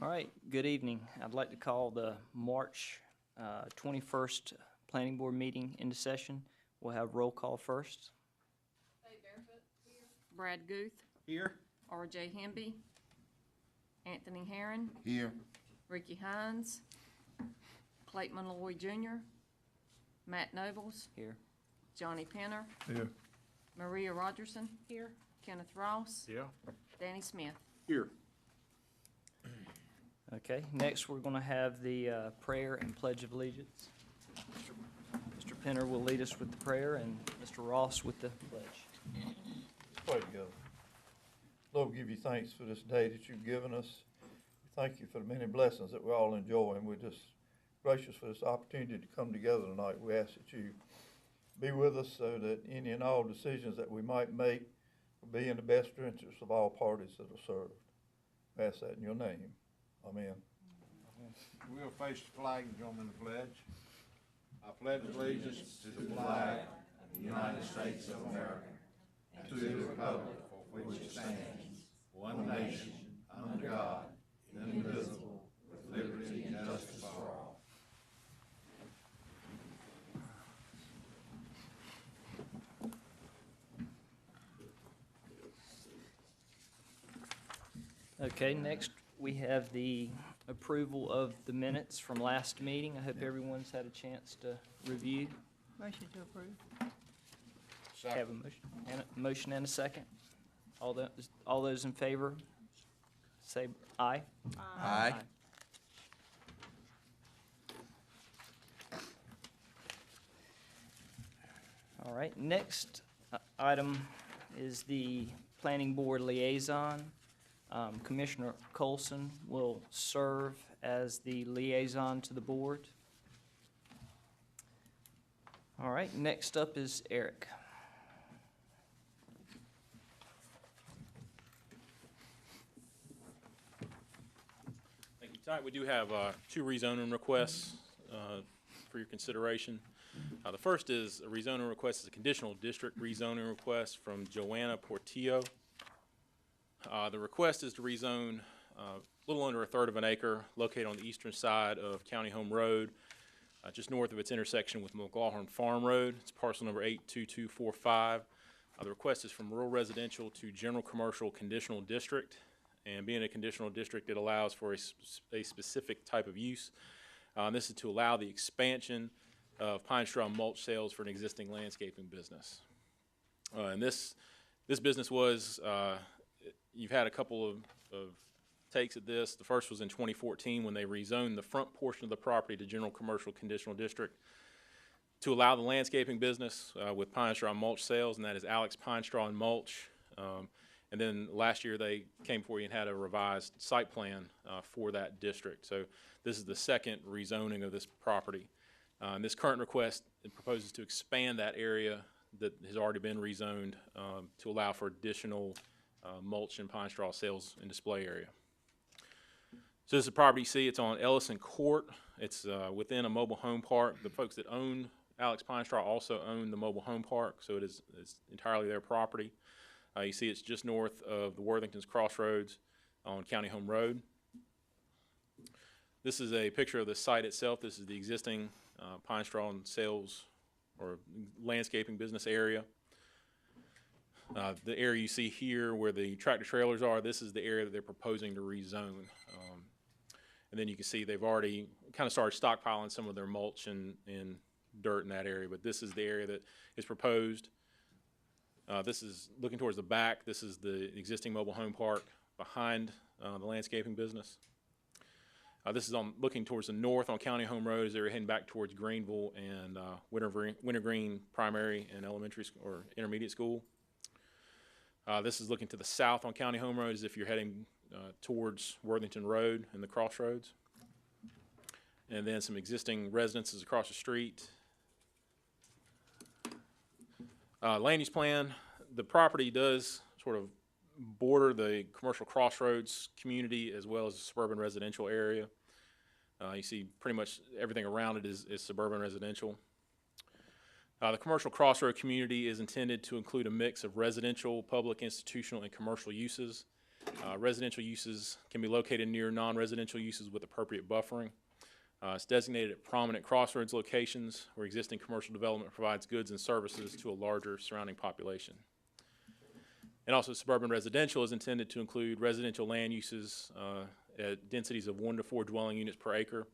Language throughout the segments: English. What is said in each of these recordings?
All right, good evening. I'd like to call the March 21st Planning Board meeting into session. We'll have roll call first. Brad Guth. Here. R.J. Hemby. Anthony Herron. Here. Ricky Hines. Clayton Malloy Jr. Matt Nobles. Here. Johnny Penner. Here. Maria Rogerson. Here. Kenneth Ross. Yeah. Danny Smith. Here. Okay, next we're going to have the prayer and pledge of allegiance. Mr. Penner will lead us with the prayer and Mr. Ross with the pledge. Pray together. Lord, we give you thanks for this day that you've given us. Thank you for the many blessings that we all enjoy, and we're just gracious for this opportunity to come together tonight. We ask that you be with us so that any and all decisions that we might make will be in the best interest of all parties that are served. We ask that in your name. Amen. We'll face the flag and join in the pledge. I pledge allegiance to the flag of the United States of America and to the republic for which it stands, one nation, under God, indivisible, with liberty and justice for all. Okay, next we have the approval of the minutes from last meeting. I hope everyone's had a chance to review. Motion to approve. Have a motion and a second. All those in favor, say aye. Aye. All right, next item is the Planning Board Liaison. Commissioner Colson will serve as the liaison to the board. All right, next up is Eric. Thank you. Tonight we do have two rezoning requests for your consideration. The first is a rezoning request, is a conditional district rezoning request from Joanna Portillo. The request is to rezone a little under a third of an acre located on the eastern side of County Home Road, just north of its intersection with McLaughlin Farm Road. It's parcel number 82245. The request is from rural residential to general commercial conditional district. And being a conditional district, it allows for a specific type of use. This is to allow the expansion of pine straw mulch sales for an existing landscaping business. And this business was you've had a couple of takes at this. The first was in 2014 when they rezoned the front portion of the property to general commercial conditional district to allow the landscaping business with pine straw mulch sales, and that is Alex Pine Straw and Mulch. And then last year they came for you and had a revised site plan for that district. So this is the second rezoning of this property. And this current request, it proposes to expand that area that has already been rezoned to allow for additional mulch and pine straw sales and display area. So this is the property you see. It's on Ellison Court. It's within a mobile home park. The folks that own Alex Pine Straw also own the mobile home park, so it's entirely their property. You see it's just north of the Worthington's Crossroads on County Home Road. This is a picture of the site itself. This is the existing pine straw and sales or landscaping business area. The area you see here where the tractor trailers are, this is the area that they're proposing to rezone. And then you can see they've already kind of started stockpiling some of their mulch and dirt in that area, but this is the area that is proposed. This is looking towards the back. This is the existing mobile home park behind the landscaping business. This is looking towards the north on County Home Road as they're heading back towards Greenville and Wintergreen Primary and Elementary or Intermediate School. This is looking to the south on County Home Road as if you're heading towards Worthington Road and the crossroads. And then some existing residences across the street. Land use plan, the property does sort of border the commercial crossroads community as well as the suburban residential area. You see pretty much everything around it is suburban residential. The commercial crossroad community is intended to include a mix of residential, public, institutional, and commercial uses. Residential uses can be located near non-residential uses with appropriate buffering. It's designated at prominent crossroads locations where existing commercial development provides goods and services to a larger surrounding population. And also, suburban residential is intended to include residential land uses at densities of 1 to 4 dwelling units per acre,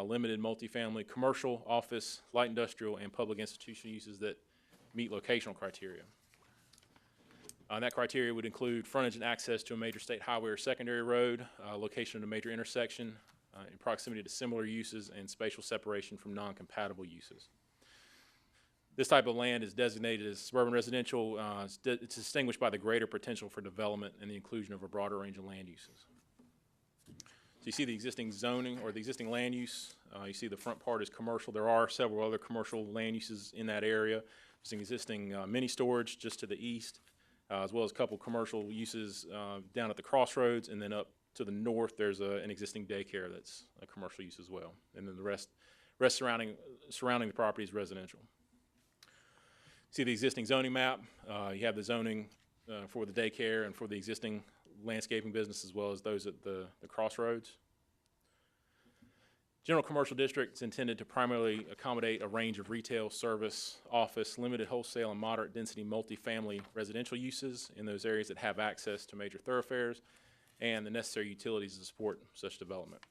limited multifamily, commercial, office, light industrial, and public institutional uses that meet locational criteria. That criteria would include frontage and access to a major state highway or secondary road, location of a major intersection, in proximity to similar uses, and spatial separation from non-compatible uses. This type of land is designated as suburban residential. It's distinguished by the greater potential for development and the inclusion of a broader range of land uses. So you see the existing zoning or the existing land use. You see the front part is commercial. There are several other commercial land uses in that area. There's an existing mini storage just to the east, as well as a couple commercial uses down at the crossroads, and then up to the north there's an existing daycare that's a commercial use as well. And then the rest surrounding the property is residential. See the existing zoning map. You have the zoning for the daycare and for the existing landscaping business, as well as those at the crossroads. General commercial district is intended to primarily accommodate a range of retail, service, office, limited wholesale, and moderate density multifamily residential uses in those areas that have access to major thoroughfares and the necessary utilities to support such development.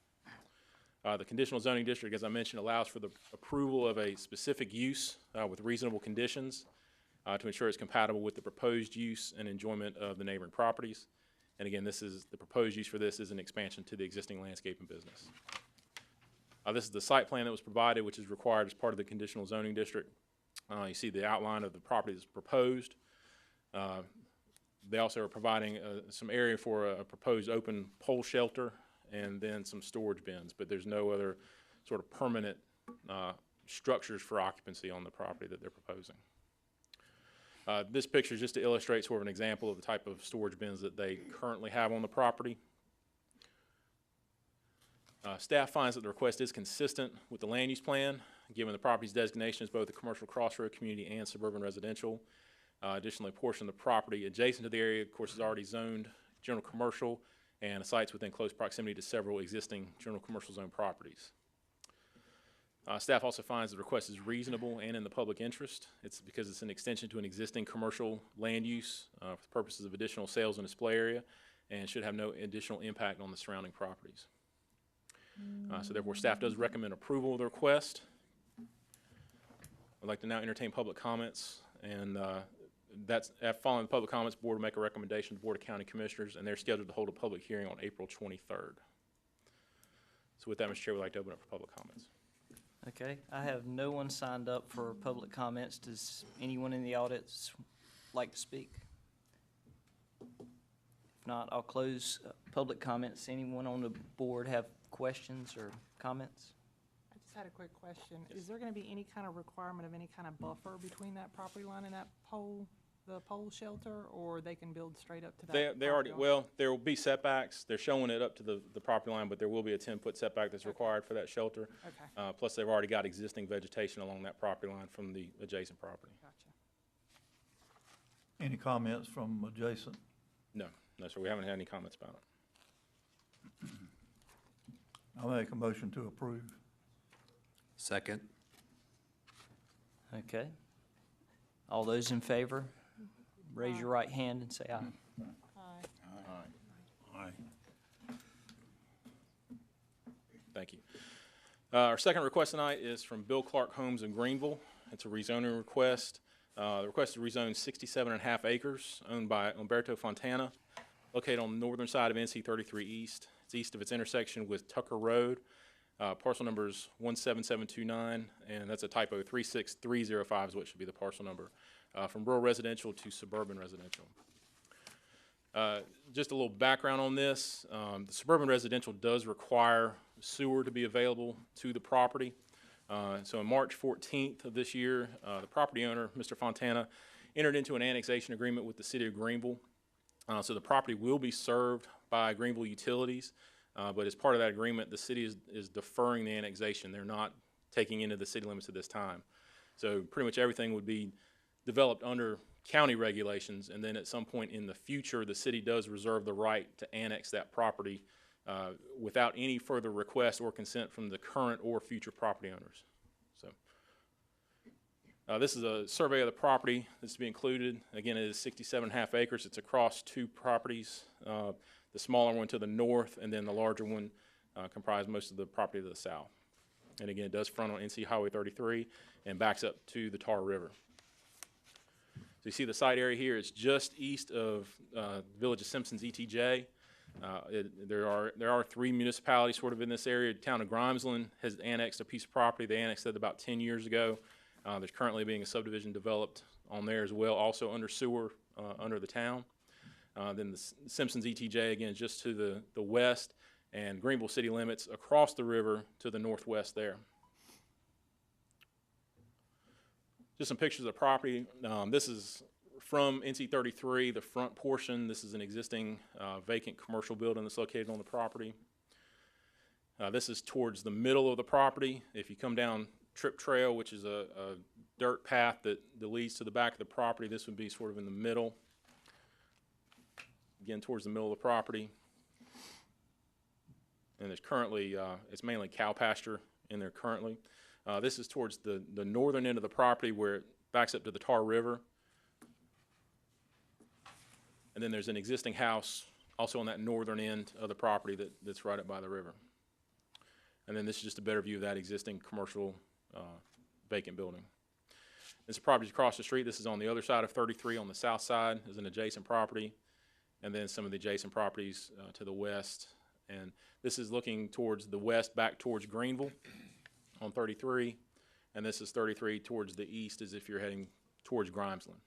The conditional zoning district, as I mentioned, allows for the approval of a specific use with reasonable conditions to ensure it's compatible with the proposed use and enjoyment of the neighboring properties. And again, the proposed use for this is an expansion to the existing landscaping business. This is the site plan that was provided, which is required as part of the conditional zoning district. You see the outline of the property that's proposed. They also are providing some area for a proposed open pole shelter and then some storage bins, but there's no other sort of permanent structures for occupancy on the property that they're proposing. This picture is just to illustrate sort of an example of the type of storage bins that they currently have on the property. Staff finds that the request is consistent with the land use plan, given the property's designation as both a commercial crossroad community and suburban residential. Additionally, a portion of the property adjacent to the area, of course, is already zoned general commercial, and the site's within close proximity to several existing general commercial zone properties. Staff also finds the request is reasonable and in the public interest. It's because it's an extension to an existing commercial land use for the purposes of additional sales and display area, and should have no additional impact on the surrounding properties. So therefore, staff does recommend approval of the request. I'd like to now entertain public comments, and following the public comments, the board will make a recommendation to the Board of County Commissioners, and they're scheduled to hold a public hearing on April 23rd. So with that, Mr. Chair, we'd like to open up for public comments. Okay, I have no one signed up for public comments. Does anyone in the audience like to speak? If not, I'll close public comments. Anyone on the board have questions or comments? I just had a quick question. Is there gonna be any kind of requirement of any kind of buffer between that property line and that pole, the pole shelter, or they can build straight up to that? They already, property line? well, there will be setbacks. They're showing it up to the property line, but there will be a 10-foot setback that's required for that shelter. Okay, Plus, they've already got existing vegetation along that property line from the adjacent property. gotcha. Any comments from adjacent? No, sir, we haven't had any comments about it. I'll make a motion to approve. Second. Okay. All those in favor, raise your right hand and say aye. Aye. Thank you. Our second request tonight is from Bill Clark Homes in Greenville. It's a rezoning request. The request is to rezone 67.5 acres owned by Umberto Fontana, located on the northern side of NC 33 East. It's east of its intersection with Tucker Road. Parcel number is 17729, and that's a typo. 36305 is what should be the parcel number. From rural residential to suburban residential. Just a little background on this. The suburban residential does require sewer to be available to the property. So on March 14th of this year, the property owner, Mr. Fontana, entered into an annexation agreement with the city of Greenville. So the property will be served by Greenville Utilities, but as part of that agreement, the city is deferring the annexation. They're not taking into the city limits at this time. So pretty much everything would be developed under county regulations, and then at some point in the future, the city does reserve the right to annex that property without any further request or consent from the current or future property owners. So, this is a survey of the property that's to be included. Again, it is 67.5 acres. It's across two properties, the smaller one to the north, and then the larger one comprised most of the property to the south. And again, it does front on NC Highway 33 and backs up to the Tar River. So you see the site area here. It's just east of the Village of Simpson's ETJ. There are three municipalities sort of in this area. The town of Grimesland has annexed a piece of property. They annexed it about 10 years ago. There's currently being a subdivision developed on there as well, also under sewer under the town. Then the Simpson's ETJ, again, just to the west, and Greenville city limits across the river to the northwest there. Just some pictures of the property. This is from NC 33, the front portion. This is an existing vacant commercial building that's located on the property. This is towards the middle of the property. If you come down Trip Trail, which is a dirt path that leads to the back of the property, this would be sort of in the middle. Again, towards the middle of the property. And there's currently, it's mainly cow pasture in there currently. This is towards the northern end of the property where it backs up to the Tar River. And then there's an existing house also on that northern end of the property that's right up by the river. And then this is just a better view of that existing commercial vacant building. This property is across the street. This is on the other side of 33 on the south side. There's an adjacent property. And then some of the adjacent properties to the west. And this is looking towards the west, back towards Greenville on 33. And this is 33 towards the east as if you're heading towards Grimesland.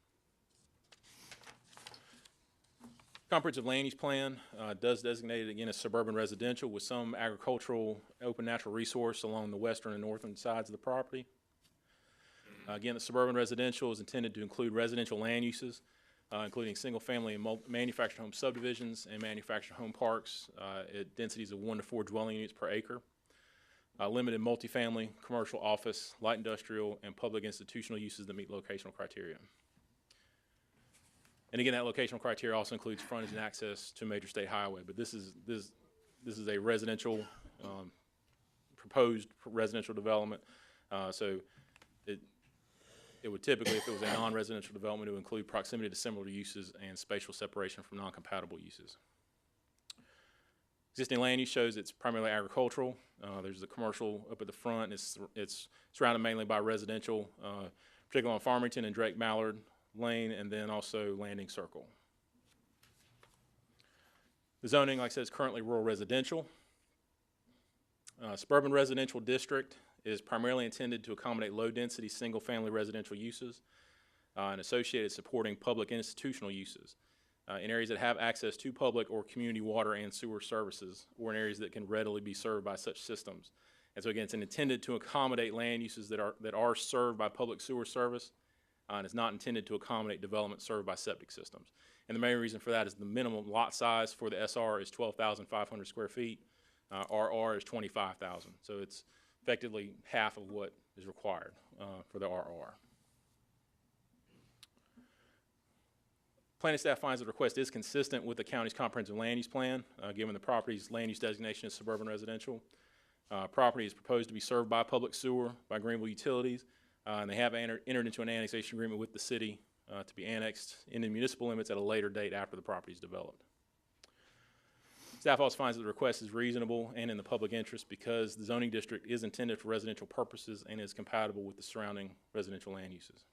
Comprehensive land use plan does designate it again as suburban residential with some agricultural open natural resource along the western and northern sides of the property. Again, the suburban residential is intended to include residential land uses, including single-family and manufactured home subdivisions and manufactured home parks at densities of 1 to 4 dwelling units per acre. Limited multifamily, commercial, office, light industrial, and public institutional uses that meet locational criteria. And again, that locational criteria also includes frontage and access to a major state highway. But this is a residential, proposed residential development. So it would typically, if it was a non-residential development, it would include proximity to similar uses and spatial separation from non-compatible uses. Existing land use shows it's primarily agricultural. There's the commercial up at the front. It's surrounded mainly by residential, particularly on Farmington and Drake Mallard Lane, and then also Landing Circle. The zoning, like I said, is currently rural residential. Suburban residential district is primarily intended to accommodate low-density single-family residential uses and associated supporting public institutional uses in areas that have access to public or community water and sewer services, or in areas that can readily be served by such systems. And so again, it's intended to accommodate land uses that are served by public sewer service, and it's not intended to accommodate development served by septic systems. And the main reason for that is the minimum lot size for the SR is 12,500 square feet. RR is 25,000. So it's effectively half of what is required for the RR. Planning staff finds the request is consistent with the county's comprehensive land use plan, given the property's land use designation as suburban residential. Property is proposed to be served by public sewer, by Greenville Utilities, and they have entered into an annexation agreement with the city to be annexed into municipal limits at a later date after the property is developed. Staff also finds that the request is reasonable and in the public interest because the zoning district is intended for residential purposes and is compatible with the surrounding residential land uses.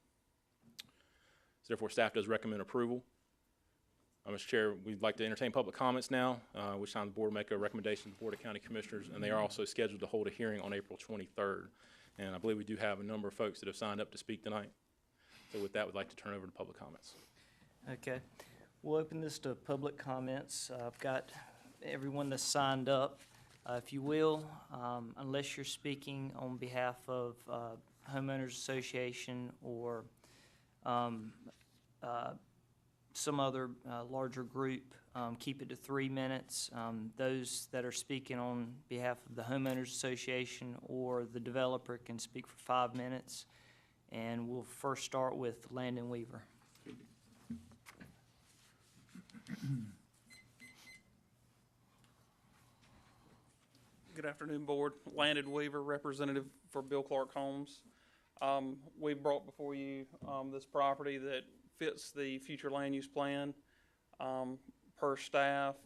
So therefore, staff does recommend approval. Mr. Chair, we'd like to entertain public comments now, which time the board will make a recommendation to the Board of County Commissioners, and they are also scheduled to hold a hearing on April 23rd. And I believe we do have a number of folks that have signed up to speak tonight. So with that, we'd like to turn over to public comments. Okay. We'll open this to public comments. I've got everyone that's signed up. If you will, unless you're speaking on behalf of homeowners association or some other larger group, keep it to 3 minutes. Those that are speaking on behalf of the homeowners association or the developer can speak for 5 minutes. And we'll first start with Landon Weaver. Good afternoon, Board. Landon Weaver, representative for Bill Clark Homes. We brought before you this property that fits the future land use plan per staff,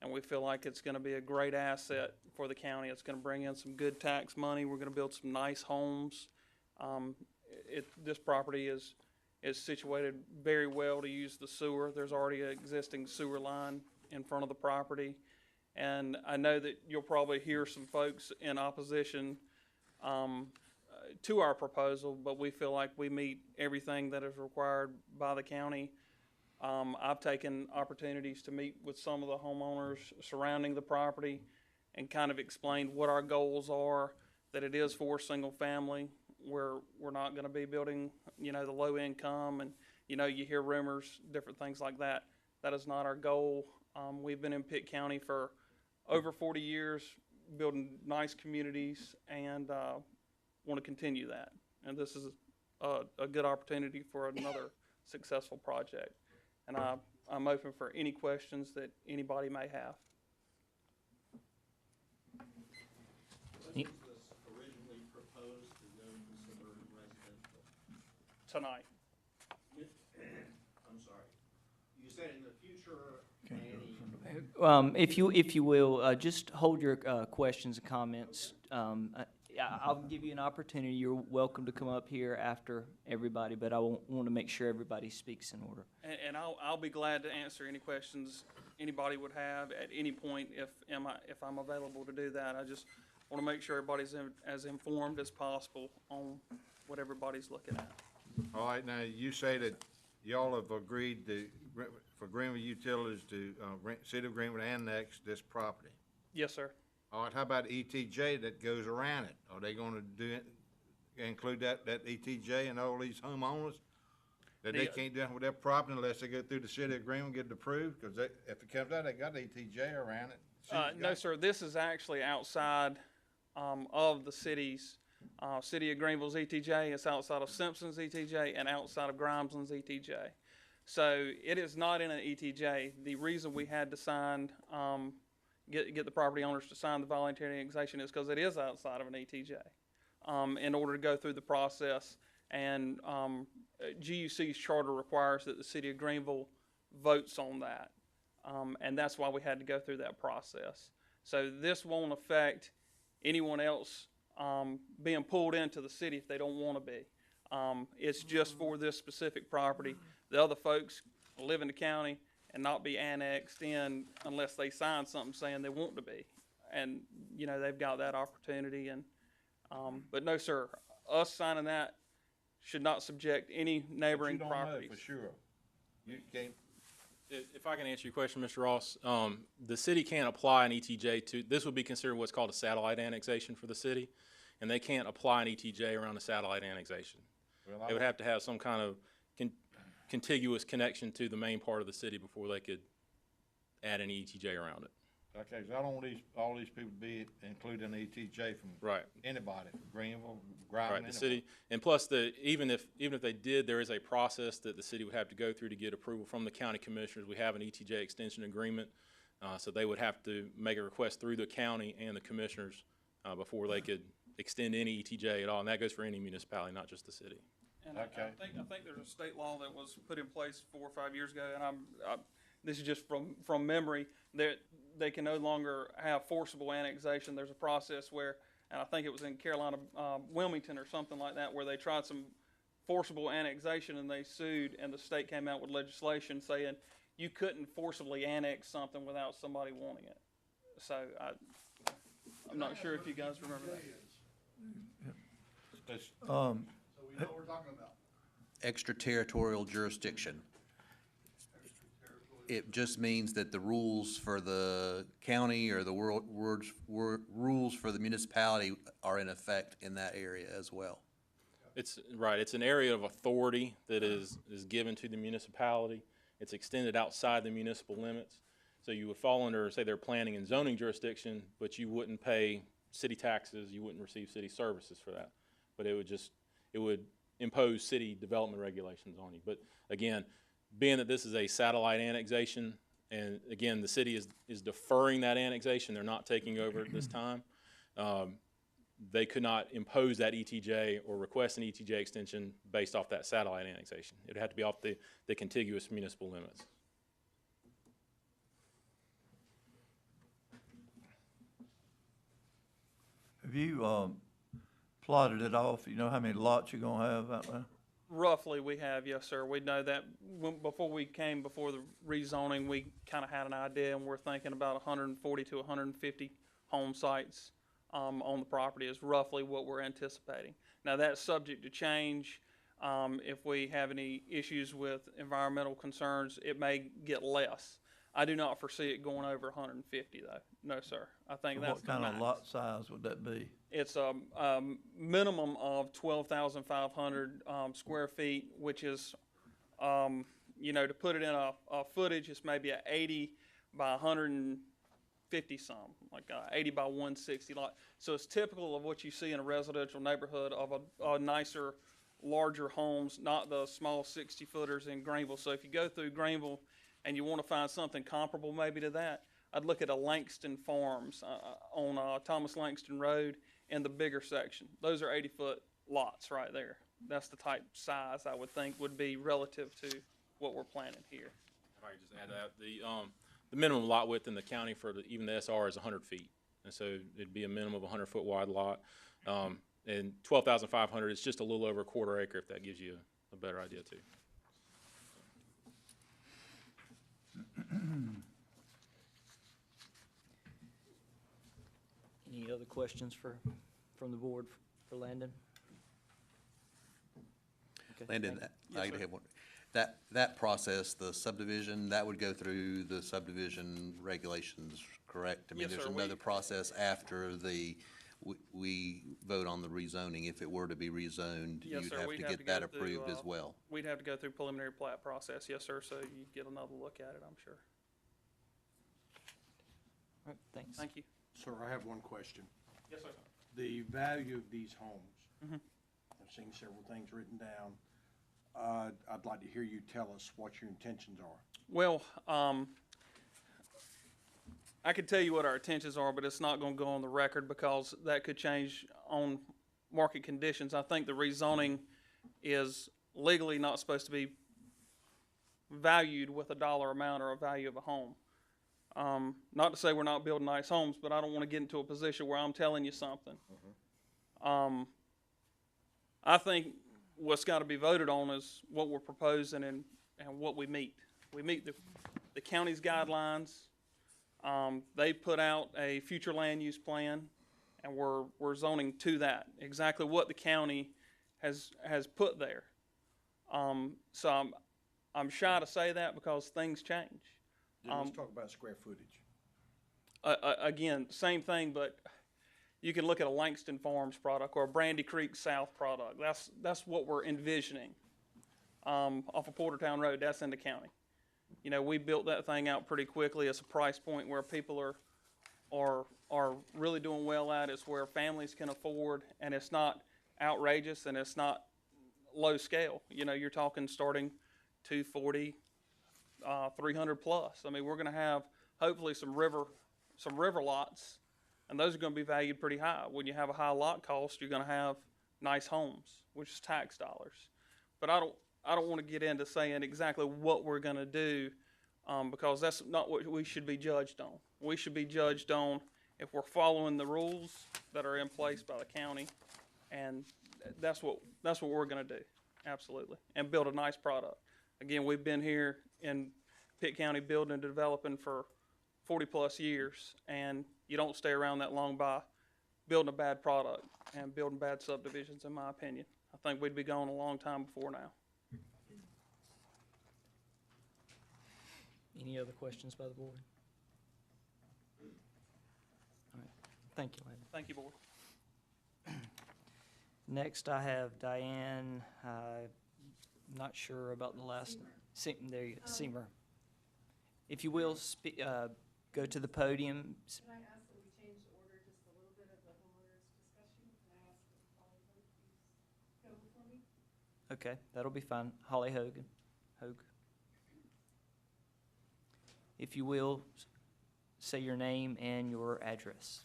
and we feel like it's going to be a great asset for the county. It's going to bring in some good tax money. We're going to build some nice homes. This property is situated very well to use the sewer. There's already an existing sewer line in front of the property. And I know that you'll probably hear some folks in opposition to our proposal, but we feel like we meet everything that is required by the county. I've taken opportunities to meet with some of the homeowners surrounding the property and kind of explained what our goals are, that it is for single family, where we're not going to be building, the low income, and, you hear rumors, different things like that. That is not our goal. We've been in Pitt County for over 40 years, building nice communities, and want to continue that. And this is a good opportunity for another successful project. And I'm open for any questions that anybody may have. When was this originally proposed to go to suburban residential? Tonight. I'm sorry. You said in the future, If you will, just hold your questions and comments. I'll give you an opportunity. You're welcome to come up here after everybody, but I want to make sure everybody speaks in order. And I'll be glad to answer any questions anybody would have at any point if I'm available to do that. I just want to make sure everybody's as informed as possible on what everybody's looking at. All right, now, you say that y'all have agreed for Greenville Utilities to, City of Greenville to annex this property. Yes, sir. All right, how about ETJ that goes around it? Are they gonna include that ETJ and all these homeowners? That they can't do anything with their property unless they go through the City of Greenville and get it approved? Because if it comes out, they got ETJ around it. No, sir. This is actually outside of the city's, City of Greenville's ETJ. It's outside of Simpson's ETJ and outside of Grimesland's ETJ. So it is not in an ETJ. The reason we had to sign, get the property owners to sign the voluntary annexation is because it is outside of an ETJ in order to go through the process. And GUC's charter requires that the City of Greenville votes on that. And that's why we had to go through that process. So this won't affect anyone else being pulled into the city if they don't want to be. It's just for this specific property. The other folks live in the county and not be annexed in unless they sign something saying they want to be. And, they've got that opportunity. And but no, sir, us signing that should not subject any neighboring properties. For sure. You can't. If I can answer your question, Mr. Ross, the city can't apply an ETJ to, this would be considered what's called a satellite annexation for the city, and they can't apply an ETJ around a satellite annexation. Well, They would have to have some kind of contiguous connection to the main part of the city before they could add an ETJ around it. Okay, so I don't want all these people to be included in the ETJ from Right. anybody, from Greenville, Right, Grimes. the city, and plus even if they did, there is a process that the city would have to go through to get approval from the county commissioners. We have an ETJ extension agreement, so they would have to make a request through the county and the commissioners before they could extend any ETJ at all, and that goes for any municipality, not just the city. And Okay. I think there's a state law that was put in place 4 or 5 years ago, and this is just from memory, that they can no longer have forcible annexation. There's a process where, and I think it was in Carolina, Wilmington or something like that, where they tried some forcible annexation and they sued, and the state came out with legislation saying you couldn't forcibly annex something without somebody wanting it. So I'm not sure if you guys remember that. so we know what we're talking about. Extraterritorial jurisdiction. It just means that the rules for the county or the rules for the municipality are in effect in that area as well. It's right. It's an area of authority that is given to the municipality. It's extended outside the municipal limits. So you would fall under, say, their planning and zoning jurisdiction, but you wouldn't pay city taxes. You wouldn't receive city services for that. But it would impose city development regulations on you. But again, being that this is a satellite annexation, and again, the city is deferring that annexation, they're not taking over at this time, they could not impose that ETJ or request an ETJ extension based off that satellite annexation. It would have to be off the contiguous municipal limits. Have you, plotted it off? You know how many lots you're gonna have out there? Roughly, we have, yes, sir. We know that before we came before the rezoning, we kind of had an idea, and we're thinking about 140 to 150 home sites on the property is roughly what we're anticipating. Now, that's subject to change. If we have any issues with environmental concerns, it may get less. I do not foresee it going over 150, though. No, sir. I think that's What the kind of max. lot size would that be? It's a minimum of 12,500 square feet, which is, you know, to put it in a footage, it's maybe a 80 by 150 some, like 80 by 160 lot. So it's typical of what you see in a residential neighborhood of a nicer, larger homes, not the small 60-footers in Greenville. So if you go through Greenville and you want to find something comparable maybe to that, I'd look at a Langston Farms on Thomas Langston Road in the bigger section. Those are 80-foot lots right there. That's the type size I would think would be relative to what we're planning here. If I could just add that, the minimum lot width in the county for even the SR is 100 feet. And so it'd be a minimum of 100-foot wide lot. And 12,500 is just a little over a quarter acre, if that gives you a better idea too. Any other questions from the board for Landon? Okay, Landon, thank you. I have one. That process, the subdivision, that would go through the subdivision regulations, correct? I mean, Yes, there's sir. another process after we vote on the rezoning. If it were to be rezoned, Yes, you'd sir. have We'd to have to get go that through, approved as well. We'd have to go through preliminary plat process, yes, sir, so you'd get another look at it, I'm sure. All right, thanks. Thank you. Sir, I have one question. Yes, sir. The value of these homes. Mhm. I've seen several things written down. I'd like to hear you tell us what your intentions are. Well, I could tell you what our intentions are, but it's not gonna go on the record because that could change on market conditions. I think the rezoning is legally not supposed to be valued with a dollar amount or a value of a home. Not to say we're not building nice homes, but I don't want to get into a position where I'm telling you something. I think what's got to be voted on is what we're proposing and what we meet. We meet the county's guidelines. They put out a future land use plan, and we're zoning to that, exactly what the county has put there. So I'm shy to say that because things change. Then let's talk about square footage. Again, same thing, but you can look at a Langston Farms product or a Brandy Creek South product. That's what we're envisioning. Off of Portertown Road, that's in the county. You know, we built that thing out pretty quickly. It's a price point where people are really doing well at. It's where families can afford, and it's not outrageous and it's not low scale. You know, you're talking starting 240, 300 plus. I mean, we're going to have hopefully some river lots, and those are going to be valued pretty high. When you have a high lot cost, you're going to have nice homes, which is tax dollars. But I don't want to get into saying exactly what we're going to do because that's not what we should be judged on. We should be judged on if we're following the rules that are in place by the county, and that's what we're going to do, absolutely, and build a nice product. Again, we've been here in Pitt County building and developing for 40-plus years, and you don't stay around that long by building a bad product and building bad subdivisions, in my opinion. I think we'd be gone a long time before now. Any other questions by the board? All right, thank you, Landon. Thank you, Board. Next, I have Diane, not sure about the last, there you go, Seamer. If you will, go to the podium. Can I ask that we change the order just a little bit of the homeowners discussion? Can I ask that the following vote please go before me? Okay, that'll be fine. Holly Hogan. Hogue. If you will, say your name and your address.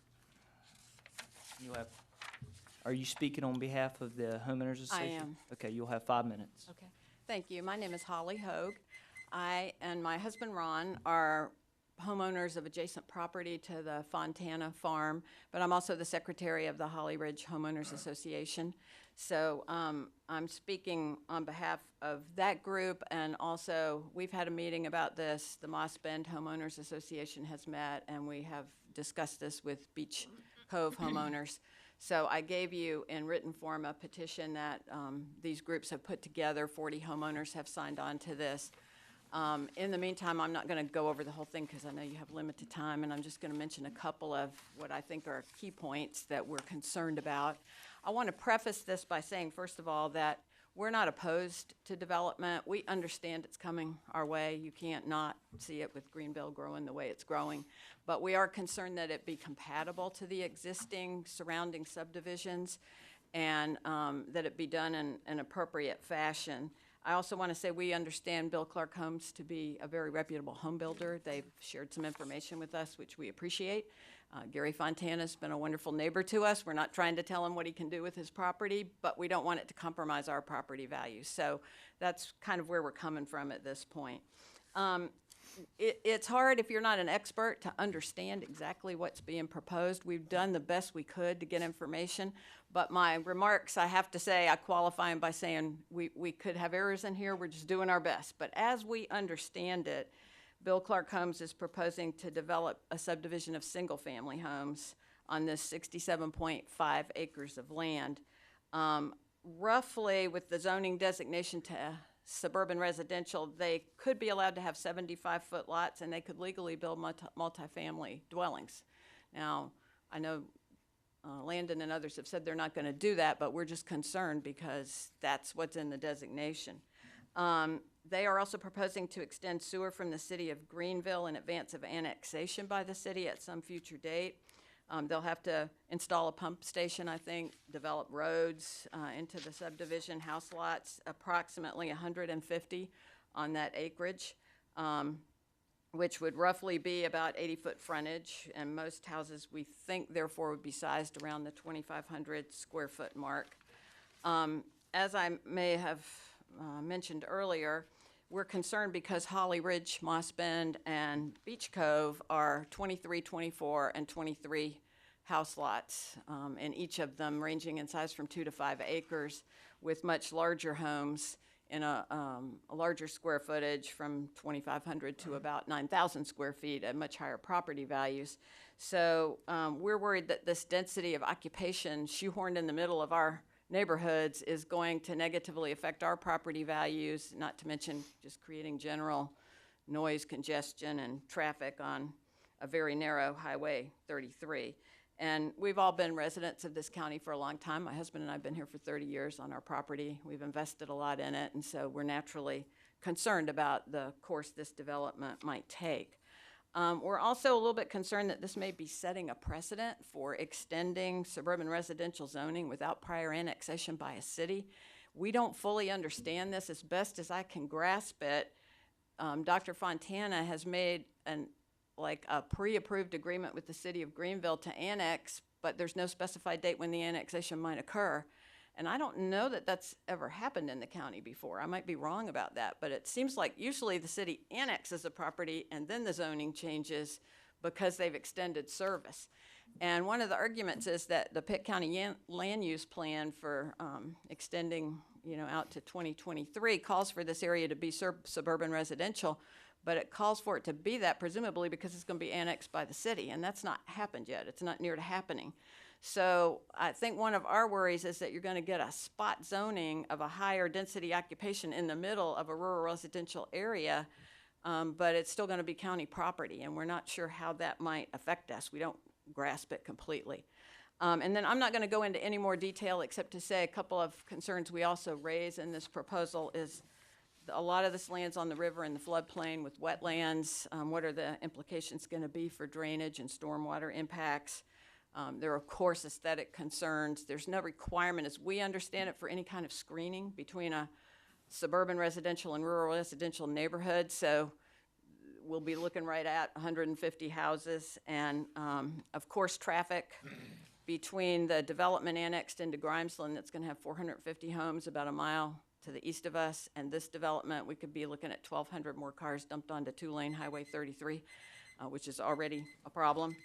You'll have, are you speaking on behalf of the homeowners association? am. Okay, you'll have 5 minutes. Okay, thank you. My name is Holly Hogue. I and my husband Ron are homeowners of adjacent property to the Fontana Farm, but I'm also the secretary of the Holly Ridge Homeowners Association. So I'm speaking on behalf of that group, and also we've had a meeting about this. The Moss Bend Homeowners Association has met, and we have discussed this with Beach Cove homeowners. So I gave you in written form a petition that these groups have put together. 40 homeowners have signed on to this. In the meantime, I'm not going to go over the whole thing because I know you have limited time, and I'm just going to mention a couple of what I think are key points that we're concerned about. I want to preface this by saying, first of all, that we're not opposed to development. We understand it's coming our way. You can't not see it with Greenville growing the way it's growing. But we are concerned that it be compatible to the existing surrounding subdivisions, and that it be done in an appropriate fashion. I also want to say we understand Bill Clark Homes to be a very reputable home builder. They've shared some information with us, which we appreciate. Gary Fontana's been a wonderful neighbor to us. We're not trying to tell him what he can do with his property, but we don't want it to compromise our property values. So that's kind of where we're coming from at this point. It's hard if you're not an expert to understand exactly what's being proposed. We've done the best we could to get information, but my remarks, I have to say, I qualify them by saying we could have errors in here. We're just doing our best. But as we understand it, Bill Clark Homes is proposing to develop a subdivision of single-family homes on this 67.5 acres of land. Roughly, with the zoning designation to suburban residential, they could be allowed to have 75-foot lots, and they could legally build multifamily dwellings. Now, I know Landon and others have said they're not going to do that, but we're just concerned because that's what's in the designation. They are also proposing to extend sewer from the city of Greenville in advance of annexation by the city at some future date. They'll have to install a pump station, I think, develop roads into the subdivision, house lots, approximately 150 on that acreage, which would roughly be about 80-foot frontage, and most houses we think therefore would be sized around the 2,500 square foot mark. As I may have mentioned earlier, we're concerned because Holly Ridge, Moss Bend, and Beach Cove are 23, 24, and 23 house lots, and each of them ranging in size from 2 to 5 acres, with much larger homes in a larger square footage from 2,500 to about 9,000 square feet at much higher property values. So we're worried that this density of occupation shoehorned in the middle of our neighborhoods is going to negatively affect our property values, not to mention just creating general noise, congestion, and traffic on a very narrow Highway 33. And we've all been residents of this county for a long time. My husband and I have been here for 30 years on our property. We've invested a lot in it, and so we're naturally concerned about the course this development might take. We're also a little bit concerned that this may be setting a precedent for extending suburban residential zoning without prior annexation by a city. We don't fully understand this. As best as I can grasp it, Dr. Fontana has made a pre-approved agreement with the city of Greenville to annex, but there's no specified date when the annexation might occur. And I don't know that that's ever happened in the county before. I might be wrong about that, but it seems like usually the city annexes a property and then the zoning changes because they've extended service. And one of the arguments is that the Pitt County land use plan for extending, out to 2023 calls for this area to be suburban residential, but it calls for it to be that presumably because it's going to be annexed by the city, and that's not happened yet. It's not near to happening. So I think one of our worries is that you're going to get a spot zoning of a higher density occupation in the middle of a rural residential area, but it's still going to be county property, and we're not sure how that might affect us. We don't grasp it completely. And then I'm not going to go into any more detail except to say a couple of concerns we also raise in this proposal is a lot of this land's on the river in the floodplain with wetlands. What are the implications going to be for drainage and stormwater impacts? There are, of course, aesthetic concerns. There's no requirement, as we understand it, for any kind of screening between a suburban residential and rural residential neighborhoods, so we'll be looking right at 150 houses, and, of course, traffic between the development annexed into Grimesland that's gonna have 450 homes about a mile to the east of us, and this development, we could be looking at 1,200 more cars dumped onto two-lane Highway 33, which is already a problem.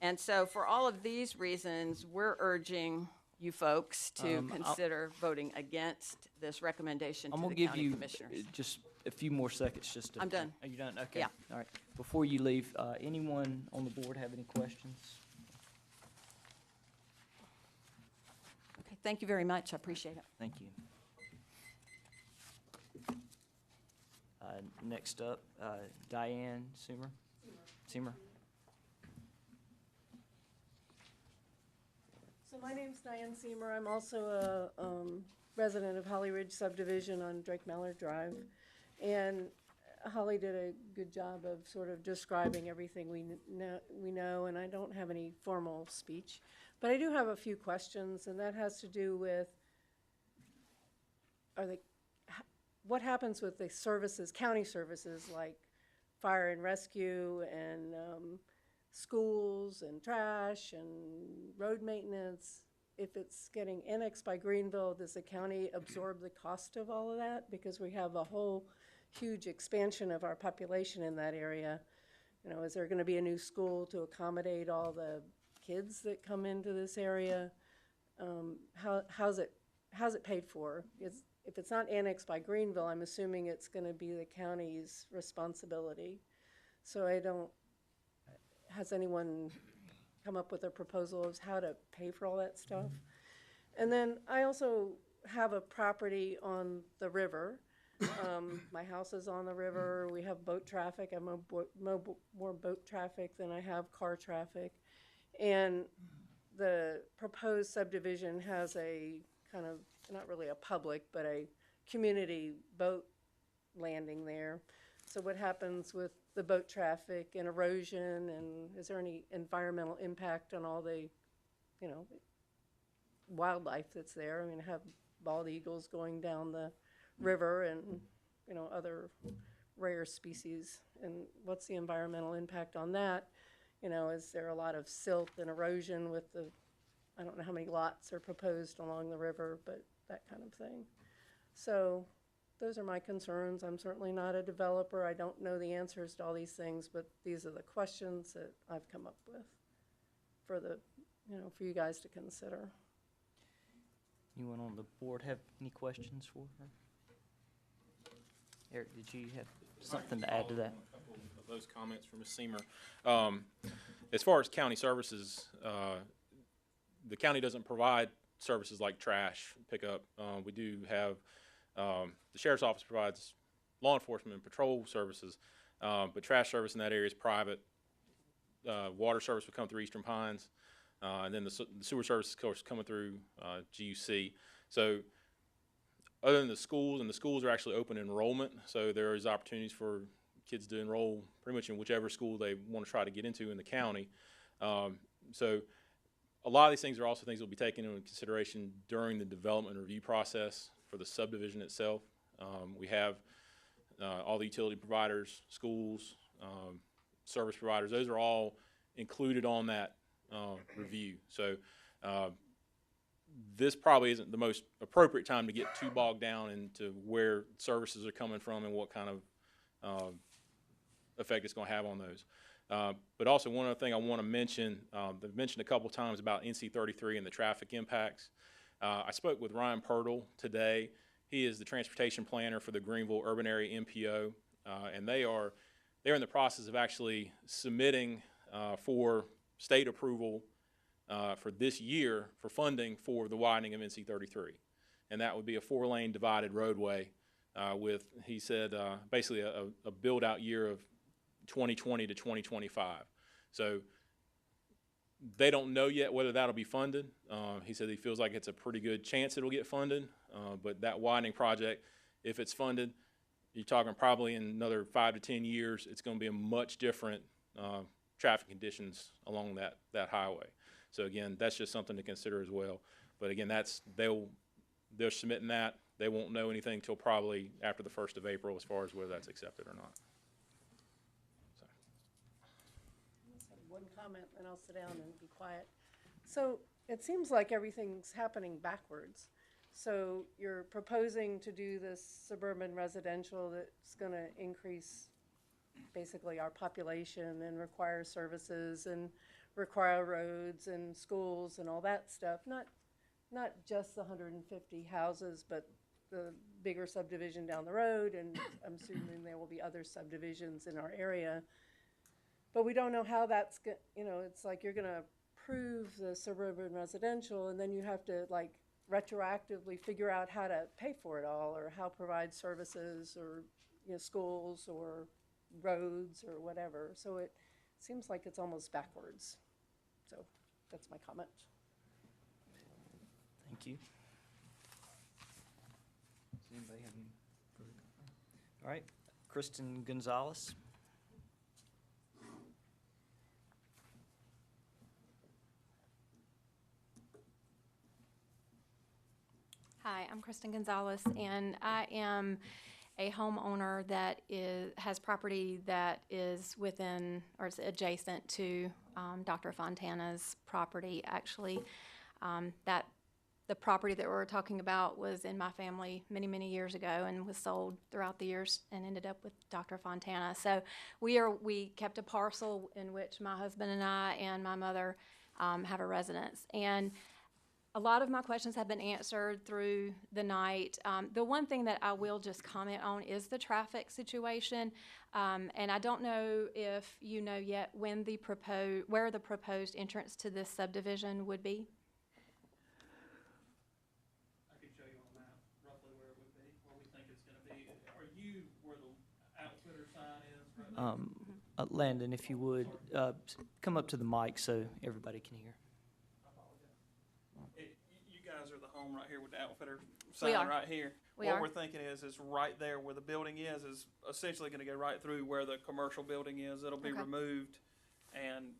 And so for all of these reasons, we're urging you folks to consider voting against this recommendation I'm to gonna the give county you commissioners. just a few more seconds just to. I'm done. Are you done? Okay. Yeah. All right. Before you leave, anyone on the board have any questions? Okay, thank you very much, I appreciate it. Thank you. Next up, Diane Seamer. So my name's Diane Seamer. I'm also a resident of Holly Ridge subdivision on Drake Mallard Drive. And Holly did a good job of sort of describing everything we know, and I don't have any formal speech. But I do have a few questions, and that has to do with, what happens with the services, county services, like fire and rescue and schools and trash and road maintenance? If it's getting annexed by Greenville, does the county absorb the cost of all of that? Because we have a whole huge expansion of our population in that area. You know, is there gonna be a new school to accommodate all the kids that come into this area? How's it paid for? If it's not annexed by Greenville, I'm assuming it's gonna be the county's responsibility. So has anyone come up with a proposal of how to pay for all that stuff? And then I also have a property on the river. My house is on the river, we have boat traffic, I have more boat traffic than I have car traffic. And the proposed subdivision has a kind of, not really a public, but a community boat landing there. So what happens with the boat traffic and erosion, and is there any environmental impact on all the, wildlife that's there? I mean, I have bald eagles going down the river and, other rare species. And what's the environmental impact on that? Is there a lot of silt and erosion with I don't know how many lots are proposed along the river, but that kind of thing. So those are my concerns. I'm certainly not a developer. I don't know the answers to all these things, but these are the questions that I've come up with for for you guys to consider. Anyone on the board have any questions for her? Eric, did you have something to add to that? A couple of those comments from Ms. Seamer. As far as county services, the county doesn't provide services like trash pickup. We do have, the sheriff's office provides law enforcement and patrol services, but trash service in that area is private. Water service would come through Eastern Pines, and then the sewer service, of course, coming through GUC. So other than the schools, and the schools are actually open enrollment, so there is opportunities for kids to enroll pretty much in whichever school they want to try to get into in the county. So a lot of these things are also things that will be taken into consideration during the development review process for the subdivision itself. We have all the utility providers, schools, service providers, those are all included on that review. So this probably isn't the most appropriate time to get too bogged down into where services are coming from and what kind of effect it's going to have on those. But also one other thing I want to mention, they've mentioned a couple times about NC-33 and the traffic impacts. I spoke with Ryan Purtle today. He is the transportation planner for the Greenville Urban Area MPO, and they're in the process of actually submitting for state approval for this year for funding for the widening of NC-33. And that would be a 4-lane divided roadway with, he said, basically a build-out year of 2020 to 2025. So they don't know yet whether that'll be funded. He said he feels like it's a pretty good chance it'll get funded, but that widening project, if it's funded, you're talking probably in another 5 to 10 years, it's going to be a much different traffic conditions along that highway. So again, that's just something to consider as well. But again, they're submitting that. they won't know anything till probably after the 1st of April as far as whether that's accepted or not. So. Just have one comment, and I'll sit down and be quiet. So it seems like everything's happening backwards. So you're proposing to do this suburban residential that's gonna increase basically our population and require services and require roads and schools and all that stuff. Not just the 150 houses, but the bigger subdivision down the road, and I'm assuming there will be other subdivisions in our area. But we don't know how that's it's like you're gonna approve the suburban residential, and then you have to like retroactively figure out how to pay for it all, or how provide services, or schools, or roads, or whatever. So it seems like it's almost backwards. So that's my comment. Thank you. Does anybody have any further comment? All right, Kristen Gonzalez. Hi, I'm Kristen Gonzalez, and I am a homeowner that has property that is within or is adjacent to Dr. Fontana's property. Actually, the property that we're talking about was in my family many, many years ago and was sold throughout the years and ended up with Dr. Fontana. So we kept a parcel in which my husband and I and my mother have a residence. And a lot of my questions have been answered through the night. The one thing that I will just comment on is the traffic situation. And I don't know if you know yet where the proposed entrance to this subdivision would be. I can show you on a map roughly where it would be, where we think it's gonna be. Are you where the outfitter sign is right now? Landon, if you would, come up to the mic so everybody can hear. You guys are the home right here with the outfitter We sign are. right here. We What are. we're thinking is right there where the building is essentially gonna go right through where the commercial building is. It'll be Okay. removed, and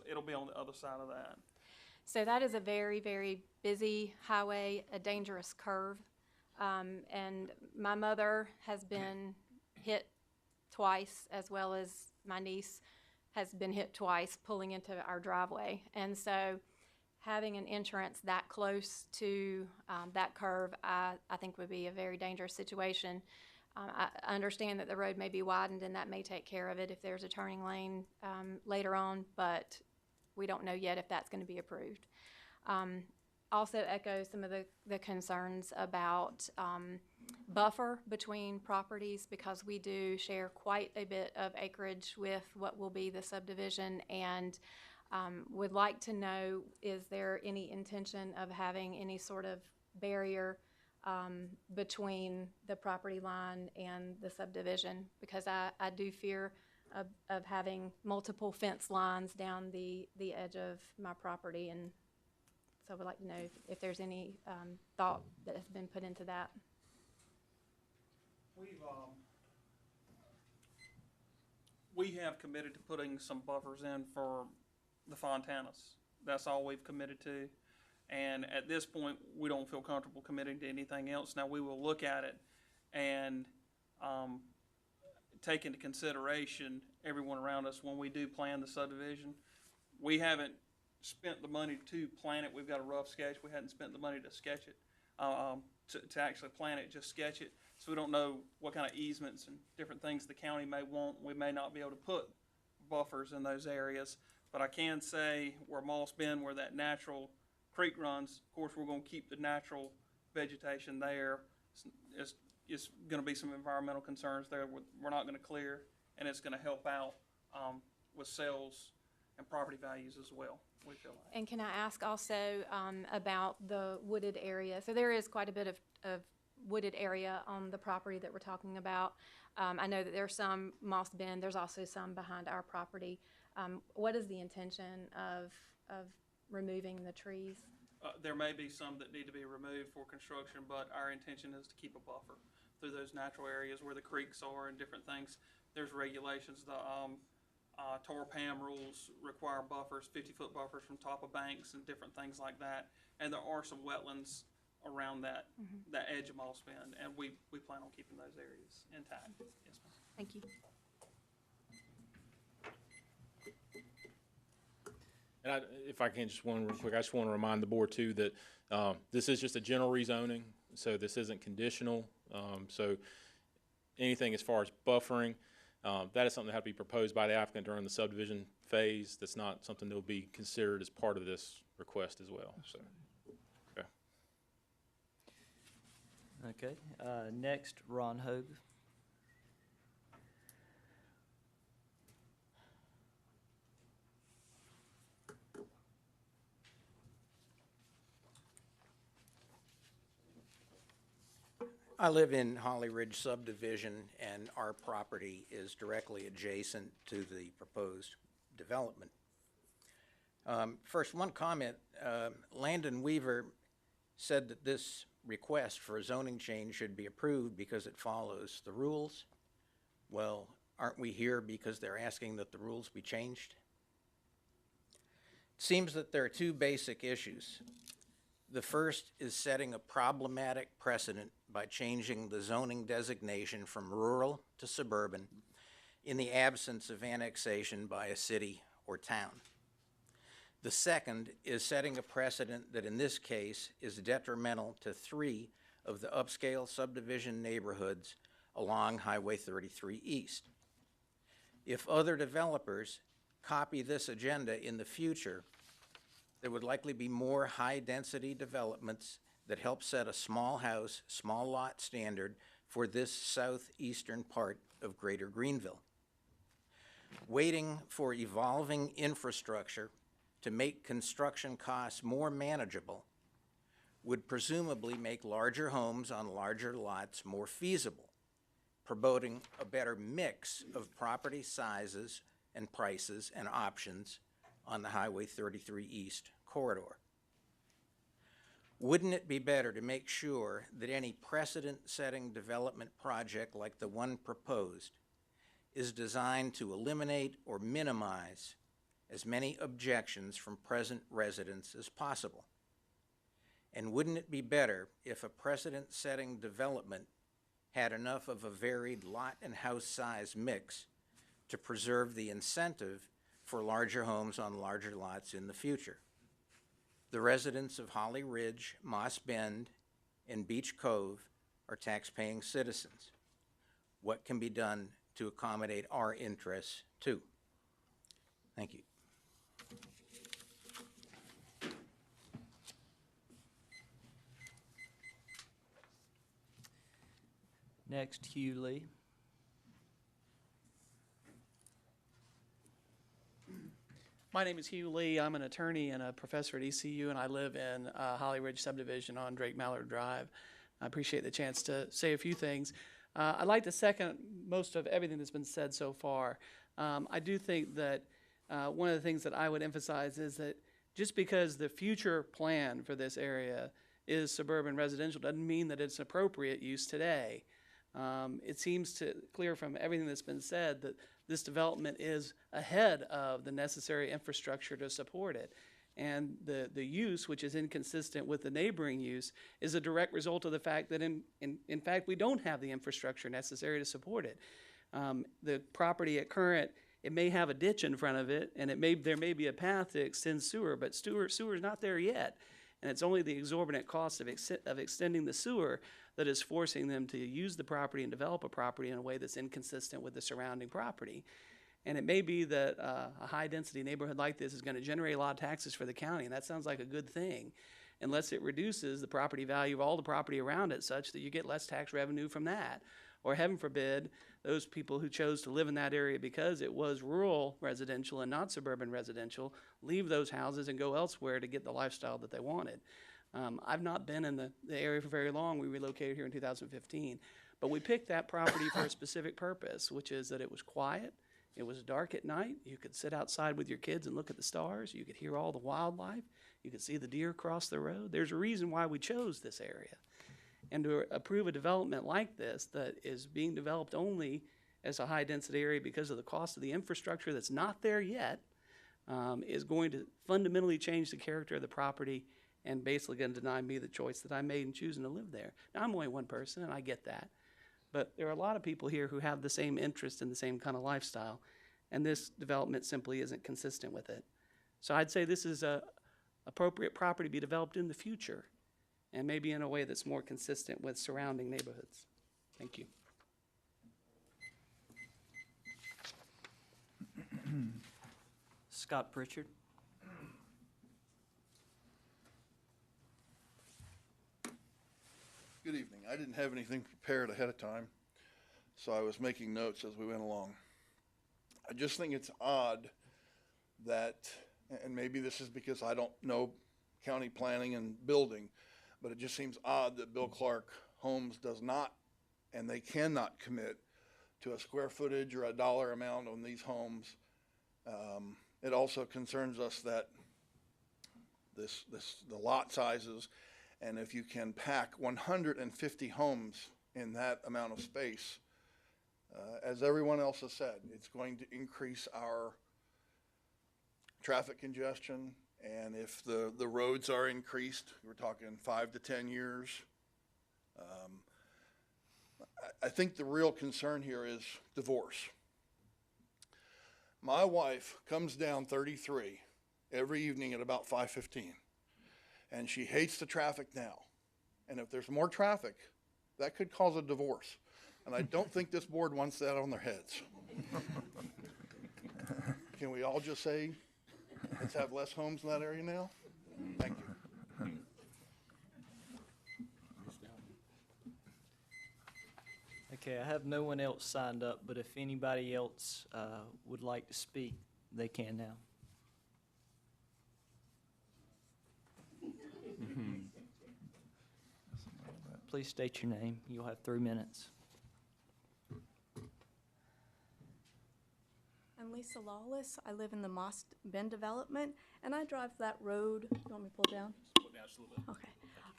it'll be on the other side of that. So that is a very, very busy highway, a dangerous curve. And my mother has been hit twice, as well as my niece has been hit twice pulling into our driveway. And so having an entrance that close to that curve, I think would be a very dangerous situation. I understand that the road may be widened and that may take care of it if there's a turning lane later on, but we don't know yet if that's going to be approved. Also echo some of the concerns about buffer between properties, because we do share quite a bit of acreage with what will be the subdivision, and would like to know, is there any intention of having any sort of barrier between the property line and the subdivision? Because I do fear of having multiple fence lines down the edge of my property, and so I would like to know if there's any thought that has been put into that. We have committed to putting some buffers in for the Fontanas. That's all we've committed to. And at this point, we don't feel comfortable committing to anything else. Now, we will look at it and take into consideration everyone around us when we do plan the subdivision. We haven't spent the money to plan it. We've got a rough sketch. We hadn't spent the money to sketch it, to actually plan it, just sketch it. So we don't know what kind of easements and different things the county may want. We may not be able to put buffers in those areas. But I can say where Moss Bend, where that natural creek runs, of course, we're going to keep the natural vegetation there. It's going to be some environmental concerns there we're not going to clear, and it's going to help out with sales and property values as well, we feel like. And can I ask also about the wooded area? So there is quite a bit of wooded area on the property that we're talking about. I know that there's some Moss Bend. There's also some behind our property. What is the intention of removing the trees? There may be some that need to be removed for construction, but our intention is to keep a buffer through those natural areas where the creeks are and different things. There's regulations. The TORPAM rules require buffers, 50-foot buffers from top of banks and different things like that. And there are some wetlands around that, that edge of Moss Bend, and we plan on keeping those areas intact. Yes, ma'am. Thank you. And if I can, just one real quick, I just want to remind the board too that this is just a general rezoning, so this isn't conditional. So anything as far as buffering, that is something that had to be proposed by the applicant during the subdivision phase. That's not something that will be considered as part of this request as well, so. Okay. Okay, next, Ron Hogue. I live in Holly Ridge subdivision, and our property is directly adjacent to the proposed development. First, one comment. Landon Weaver said that this request for a zoning change should be approved because it follows the rules. Well, aren't we here because they're asking that the rules be changed? It seems that there are two basic issues. The first is setting a problematic precedent by changing the zoning designation from rural to suburban in the absence of annexation by a city or town. The second is setting a precedent that in this case is detrimental to 3 of the upscale subdivision neighborhoods along Highway 33 East. If other developers copy this agenda in the future, there would likely be more high-density developments that help set a small house, small lot standard for this southeastern part of Greater Greenville. Waiting for evolving infrastructure to make construction costs more manageable would presumably make larger homes on larger lots more feasible, promoting a better mix of property sizes and prices and options on the Highway 33 East corridor. Wouldn't it be better to make sure that any precedent-setting development project like the one proposed is designed to eliminate or minimize as many objections from present residents as possible? And wouldn't it be better if a precedent-setting development had enough of a varied lot and house size mix to preserve the incentive for larger homes on larger lots in the future? The residents of Holly Ridge, Moss Bend, and Beach Cove are tax-paying citizens. What can be done to accommodate our interests too? Thank you. Next, Hugh Lee. My name is Hugh Lee. I'm an attorney and a professor at ECU, and I live in Holly Ridge subdivision on Drake Mallard Drive. I appreciate the chance to say a few things. I'd like to second most of everything that's been said so far. I do think that one of the things that I would emphasize is that just because the future plan for this area is suburban residential doesn't mean that it's appropriate use today. It seems clear from everything that's been said that this development is ahead of the necessary infrastructure to support it. And the use, which is inconsistent with the neighboring use, is a direct result of the fact that in fact we don't have the infrastructure necessary to support it. The property at Current, it may have a ditch in front of it, and there may be a path to extend sewer, but sewer is not there yet. And it's only the exorbitant cost of extending the sewer that is forcing them to use the property and develop a property in a way that's inconsistent with the surrounding property. And it may be that a high-density neighborhood like this is going to generate a lot of taxes for the county, and that sounds like a good thing, unless it reduces the property value of all the property around it such that you get less tax revenue from that. Or heaven forbid, those people who chose to live in that area because it was rural residential and not suburban residential leave those houses and go elsewhere to get the lifestyle that they wanted. I've not been in the area for very long. We relocated here in 2015. But we picked that property for a specific purpose, which is that it was quiet. It was dark at night. You could sit outside with your kids and look at the stars. You could hear all the wildlife. You could see the deer cross the road. There's a reason why we chose this area. And to approve a development like this that is being developed only as a high-density area because of the cost of the infrastructure that's not there yet is going to fundamentally change the character of the property and basically going to deny me the choice that I made in choosing to live there. Now, I'm only one person, and I get that. But there are a lot of people here who have the same interest in the same kind of lifestyle, and this development simply isn't consistent with it. So I'd say this is a appropriate property to be developed in the future, and maybe in a way that's more consistent with surrounding neighborhoods. Thank you. Scott Pritchard. Good evening. I didn't have anything prepared ahead of time, so I was making notes as we went along. I just think it's odd that, and maybe this is because I don't know county planning and building, but it just seems odd that Bill Clark Homes does not, and they cannot commit to a square footage or a dollar amount on these homes. It also concerns us that the lot sizes, and if you can pack 150 homes in that amount of space, as everyone else has said, it's going to increase our traffic congestion. And if the roads are increased, we're talking 5 to 10 years. I think the real concern here is divorce. My wife comes down 33 every evening at about 5:15, and she hates the traffic now. And if there's more traffic, that could cause a divorce. And I don't think this board wants that on their heads. Can we all just say, let's have less homes in that area now? Thank you. Okay, I have no one else signed up, but if anybody else would like to speak, they can now. Please state your name. You'll have 3 minutes. I'm Lisa Lawless. I live in the Moss Bend development, and I drive that road. You want me to pull down? Put down just a little bit. Okay.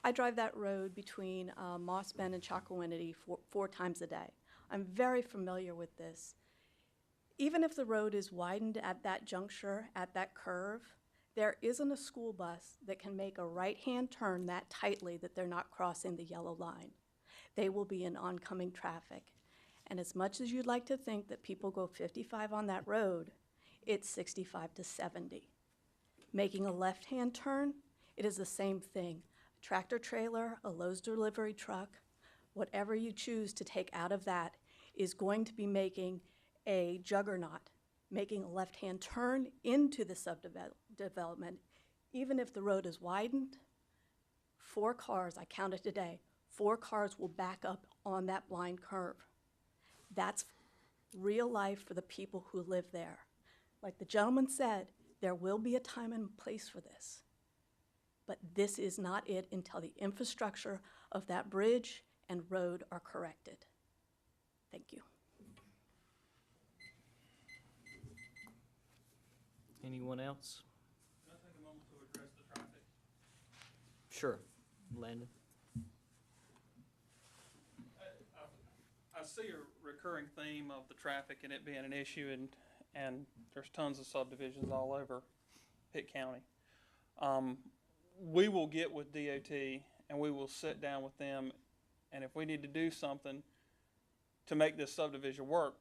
I drive that road between Moss Bend and Chocowinity four times a day. I'm very familiar with this. Even if the road is widened at that juncture, at that curve, there isn't a school bus that can make a right-hand turn that tightly that they're not crossing the yellow line. They will be in oncoming traffic. And as much as you'd like to think that people go 55 on that road, it's 65 to 70. Making a left-hand turn, it is the same thing. A tractor trailer, a Lowe's delivery truck, whatever you choose to take out of that is going to be making a juggernaut, making a left-hand turn into the subdevelopment. Even if the road is widened, 4 cars, I counted today, 4 cars will back up on that blind curve. That's real life for the people who live there. Like the gentleman said, there will be a time and place for this. But this is not it until the infrastructure of that bridge and road are corrected. Thank you. Anyone else? Can I take a moment to address the traffic? Sure. Landon. I see a recurring theme of the traffic and it being an issue, and there's tons of subdivisions all over Pitt County. We will get with DOT and we will sit down with them, and if we need to do something to make this subdivision work,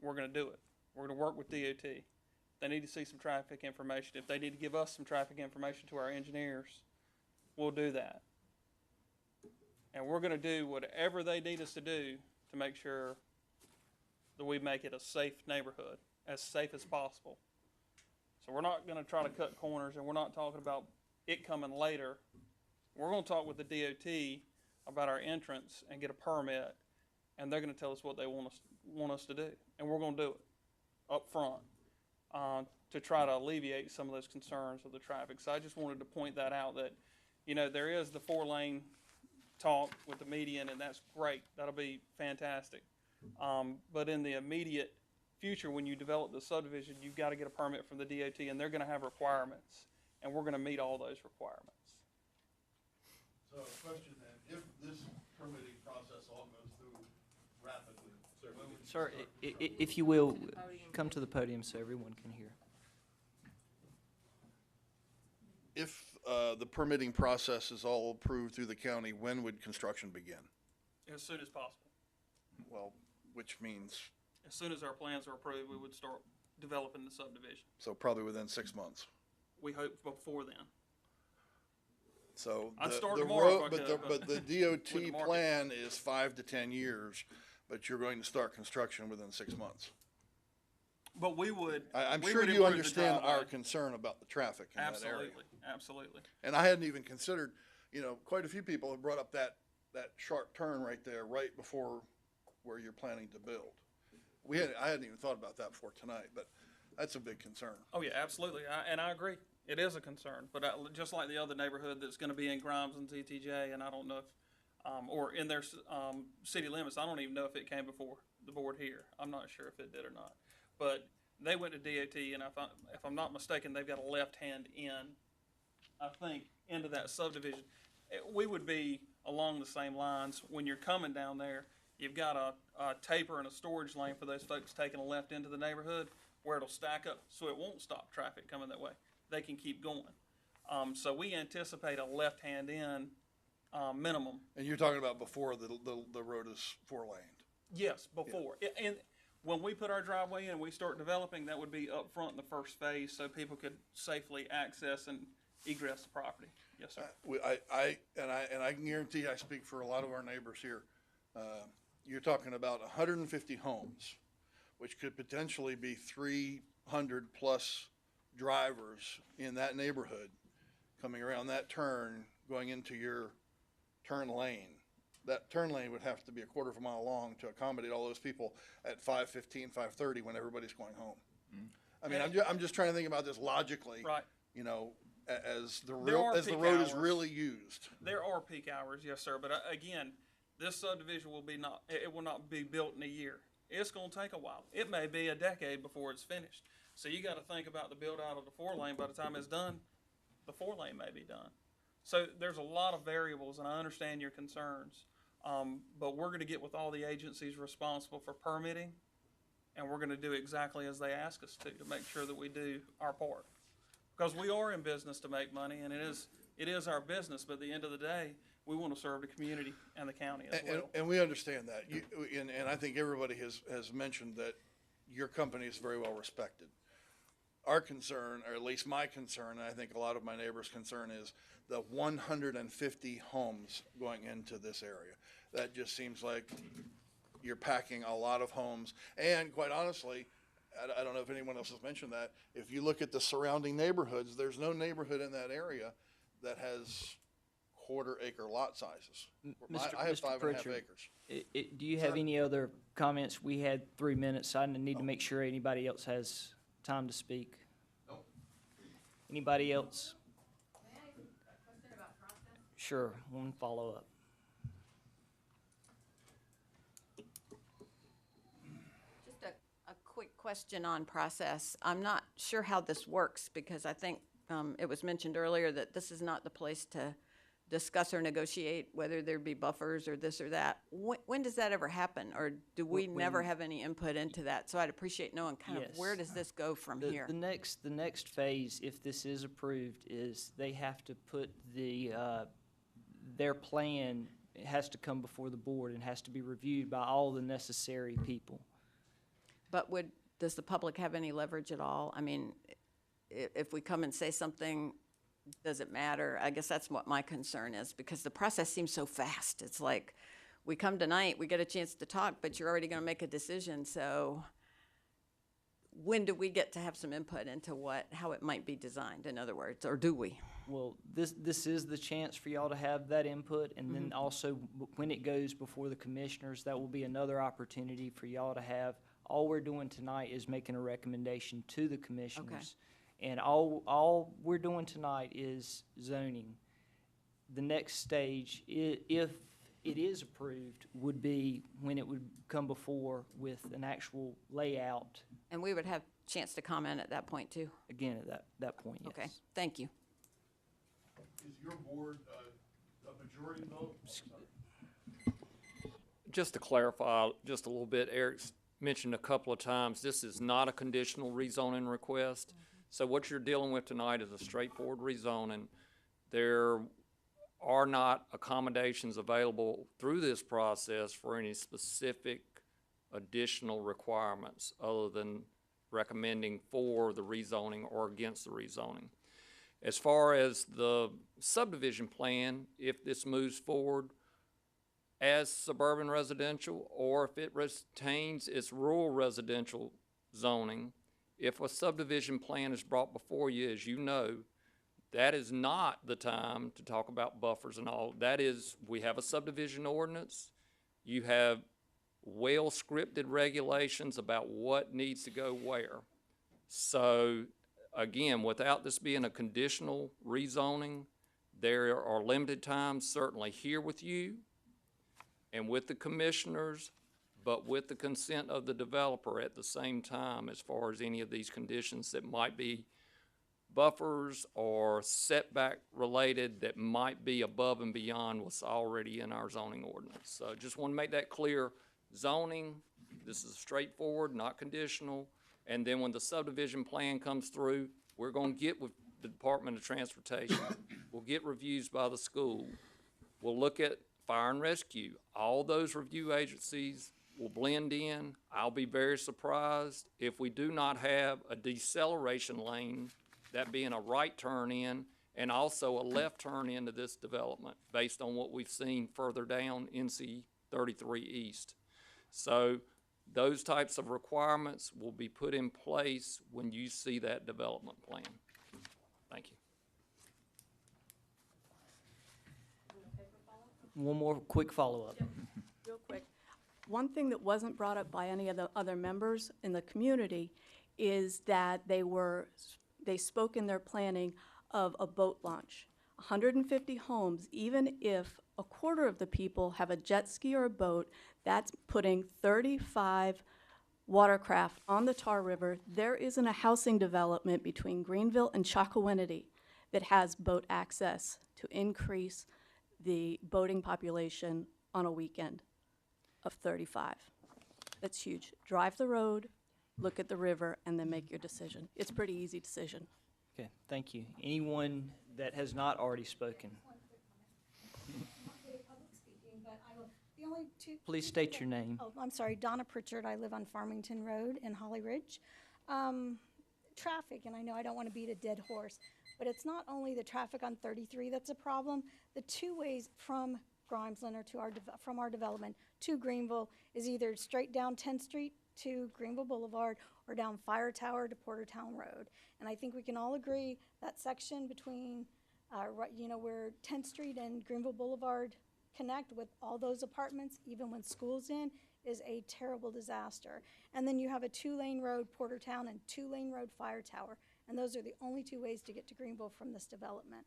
we're going to do it. We're going to work with DOT. They need to see some traffic information. If they need to give us some traffic information to our engineers, we'll do that. And we're going to do whatever they need us to do to make sure that we make it a safe neighborhood, as safe as possible. So we're not going to try to cut corners, and we're not talking about it coming later. We're going to talk with the DOT about our entrance and get a permit, and they're going to tell us what they want us to do, and we're going to do it up front to try to alleviate some of those concerns of the traffic. So I just wanted to point that out, that, you know, there is the 4-lane talk with the median, and that's great. That'll be fantastic. But in the immediate future, when you develop the subdivision, you've got to get a permit from the DOT, and they're going to have requirements, and we're going to meet all those requirements. So a question then, if this permitting process all goes through rapidly, when would you Sir, start? if you will, come to the podium so everyone can hear. If the permitting process is all approved through the county, when would construction begin? As soon as possible. Well, which means, As soon as our plans are approved, we would start developing the subdivision. so probably within 6 months. We hope before then. So I'd the- start the tomorrow if road- I but the- could, But the with DOT the market. plan is 5 to 10 years, but you're going to start construction within 6 months. But we would. I'm we sure would you improve the understand our driveway. concern about the traffic in that area. Absolutely, absolutely. And I hadn't even considered, quite a few people have brought up that sharp turn right there, right before where you're planning to build. I hadn't even thought about that before tonight, but that's a big concern. Oh, yeah, absolutely, and I agree. It is a concern, but just like the other neighborhood that's gonna be in Grimes and TTJ, and I don't know if, or in their, city limits, I don't even know if it came before the board here. I'm not sure if it did or not. But they went to DOT, and if I'm not mistaken, they've got a left-hand in, I think, into that subdivision. We would be along the same lines. When you're coming down there, you've got a taper and a storage lane for those folks taking a left into the neighborhood, where it'll stack up, so it won't stop traffic coming that way. They can keep going. So we anticipate a left-hand in, minimum. And you're talking about before the road is 4-laned. Yes, before. And when we put our driveway in and we start developing, that would be up front in the first phase, so people could safely access and egress the property. Yes, sir. I can guarantee, I speak for a lot of our neighbors here, you're talking about 150 homes, which could potentially be 300+ drivers in that neighborhood coming around that turn, going into your turn lane. That turn lane would have to be a quarter of a mile long to accommodate all those people at 5:15, 5:30 when everybody's going home. I mean, I'm just trying to think about this logically. Right. As the There are road peak is hours. really used. There are peak hours, yes, sir, but again, this subdivision it will not be built in a year. It's gonna take a while. It may be a decade before it's finished. So you gotta think about the build out of the 4-lane. By the time it's done, the 4-lane may be done. So there's a lot of variables, and I understand your concerns. But we're gonna get with all the agencies responsible for permitting, and we're gonna do exactly as they ask us to make sure that we do our part. Because we are in business to make money, and it is our business, but at the end of the day, we want to serve the community and the county as well. And we understand that. And I think everybody has mentioned that your company is very well respected. Our concern, or at least my concern, and I think a lot of my neighbors' concern, is the 150 homes going into this area. That just seems like you're packing a lot of homes. And quite honestly, I don't know if anyone else has mentioned that, if you look at the surrounding neighborhoods, there's no neighborhood in that area that has quarter-acre lot sizes. I have 5.5 Pritchard, acres. Do you have any other comments? We had 3 minutes, so I need to make sure anybody else has time to speak. Nope. Anybody else? Sure, one follow-up. Just a quick question on process. I'm not sure how this works because I think it was mentioned earlier that this is not the place to discuss or negotiate whether there be buffers or this or that. When does that ever happen? Or do we never have any input into that? So I'd appreciate knowing kind of where does this go from here? The next phase, if this is approved, is they have to put their plan, it has to come before the board and has to be reviewed by all the necessary people. But does the public have any leverage at all? I mean, if we come and say something, does it matter? I guess that's what my concern is, because the process seems so fast. It's like, we come tonight, we get a chance to talk, but you're already gonna make a decision, so when do we get to have some input into how it might be designed, in other words, or do we? Well, this is the chance for y'all to have that input, and then also when it goes before the commissioners, that will be another opportunity for y'all to have. All we're doing tonight is making a recommendation to the commissioners. And all we're doing tonight is zoning. The next stage, if it is approved, would be when it would come before with an actual layout. And we would have a chance to comment at that point, too? Again, at that point, yes. Okay, thank you. Is your board a majority vote? Just to clarify just a little bit, Eric's mentioned a couple of times, this is not a conditional rezoning request. So what you're dealing with tonight is a straightforward rezoning. there are not accommodations available through this process for any specific additional requirements other than recommending for the rezoning or against the rezoning. As far as the subdivision plan, if this moves forward as suburban residential, or if it retains its rural residential zoning, if a subdivision plan is brought before you, as you know, that is not the time to talk about buffers and all. That is, we have a subdivision ordinance. You have well-scripted regulations about what needs to go where. So, again, without this being a conditional rezoning, there are limited times certainly here with you and with the commissioners, but with the consent of the developer at the same time as far as any of these conditions that might be buffers or setback related that might be above and beyond what's already in our zoning ordinance. So just want to make that clear. Zoning, this is straightforward, not conditional. And then when the subdivision plan comes through, we're going to get with the Department of Transportation. We'll get reviews by the school. We'll look at fire and rescue. All those review agencies will blend in. I'll be very surprised if we do not have a deceleration lane, that being a right turn in, and also a left turn into this development based on what we've seen further down NC 33 East. So those types of requirements will be put in place when you see that development plan. Thank you. One more quick follow-up. Real quick. One thing that wasn't brought up by any of the other members in the community is that they spoke in their planning of a boat launch. 150 homes, even if a quarter of the people have a jet ski or a boat, that's putting 35 watercraft on the Tar River. There isn't a housing development between Greenville and Chocowinity that has boat access to increase the boating population on a weekend of 35. That's huge. Drive the road, look at the river, and then make your decision. It's a pretty easy decision. Okay, thank you. Anyone that has not already spoken? The only two. Please state your name. Oh, I'm sorry, Donna Pritchard. I live on Farmington Road in Holly Ridge. Traffic, and I know I don't want to beat a dead horse, but it's not only the traffic on 33 that's a problem. The two ways from Grimesland or from our development to Greenville is either straight down 10th Street to Greenville Boulevard or down Fire Tower to Portertown Road. And I think we can all agree that section between, where 10th Street and Greenville Boulevard connect with all those apartments, even when school's in, is a terrible disaster. And then you have a 2-lane road, Portertown, and 2-lane road, Fire Tower. And those are the only two ways to get to Greenville from this development.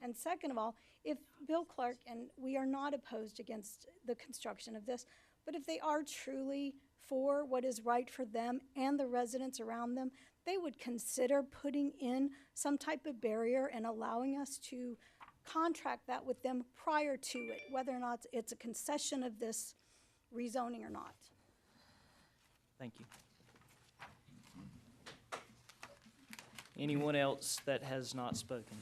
And second of all, if Bill Clark, and we are not opposed against the construction of this, but if they are truly for what is right for them and the residents around them, they would consider putting in some type of barrier and allowing us to contract that with them prior to it, whether or not it's a concession of this rezoning or not. Thank you. Anyone else that has not spoken?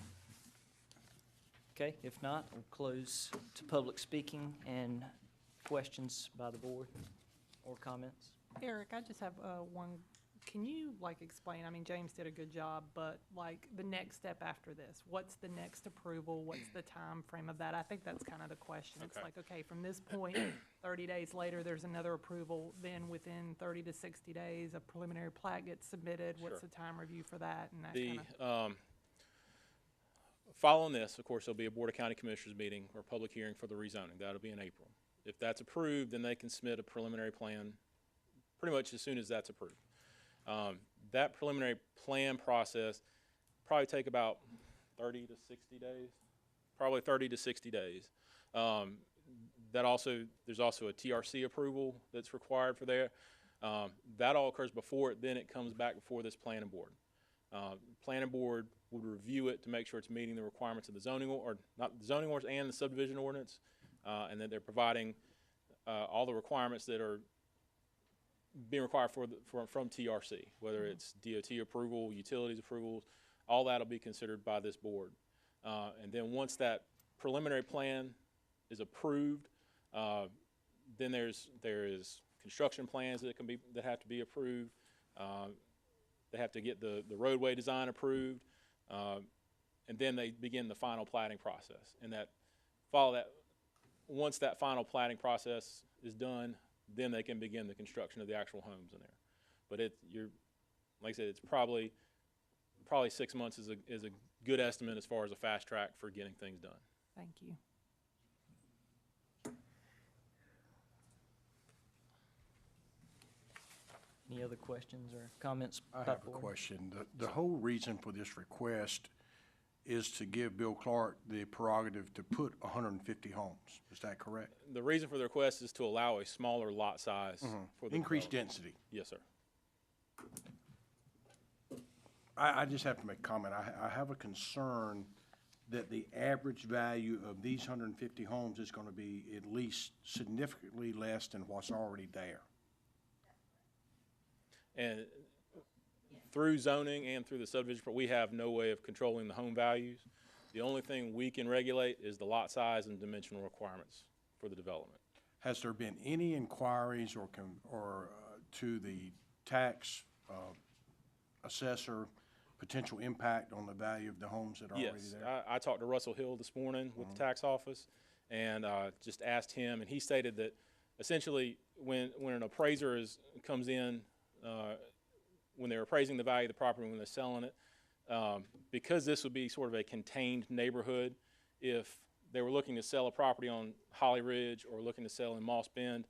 Okay, if not, we'll close to public speaking and questions by the board or comments. Eric, I just have one. Can you explain, I mean, James did a good job, but the next step after this, what's the next approval? What's the time frame of that? I think that's kind of the question. It's okay, from this point, 30 days later, there's another approval. Then within 30 to 60 days, a preliminary plat gets submitted. What's the time review for that? And that following this, of course, there'll be a Board of County Commissioners meeting or public hearing for the rezoning. That'll be in April. If that's approved, then they can submit a preliminary plan pretty much as soon as that's approved. That preliminary plan process probably take about 30 to 60 days, probably 30 to 60 days. There's also a TRC approval that's required for there. That all occurs before it, then it comes back before this planning board. Planning board would review it to make sure it's meeting the requirements of the zoning, or not the zoning ordinance and the subdivision ordinance, and that they're providing all the requirements that are being required from TRC, whether it's DOT approval, utilities approvals, all that will be considered by this board. And then once that preliminary plan is approved, then there is construction plans that have to be approved. They have to get the roadway design approved, and then they begin the final platting process. And once that final platting process is done, then they can begin the construction of the actual homes in there. But like I said, it's probably 6 months is a good estimate as far as a fast track for getting things done. Thank you. Any other questions or comments? I have a question. The whole reason for this request is to give Bill Clark the prerogative to put 150 homes. Is that correct? The reason for the request is to allow a smaller lot size for the Increased development. density. Yes, sir. I just have to make a comment. I have a concern that the average value of these 150 homes is going to be at least significantly less than what's already there. And through zoning and through the subdivision, we have no way of controlling the home values. The only thing we can regulate is the lot size and dimensional requirements for the development. Has there been any inquiries or to the tax assessor potential impact on the value of the homes that are already Yes, there? I talked to Russell Hill this morning with the tax office and just asked him, and he stated that essentially when an appraiser comes in, when they're appraising the value of the property when they're selling it, because this would be sort of a contained neighborhood, if they were looking to sell a property on Holly Ridge or looking to sell in Moss Bend,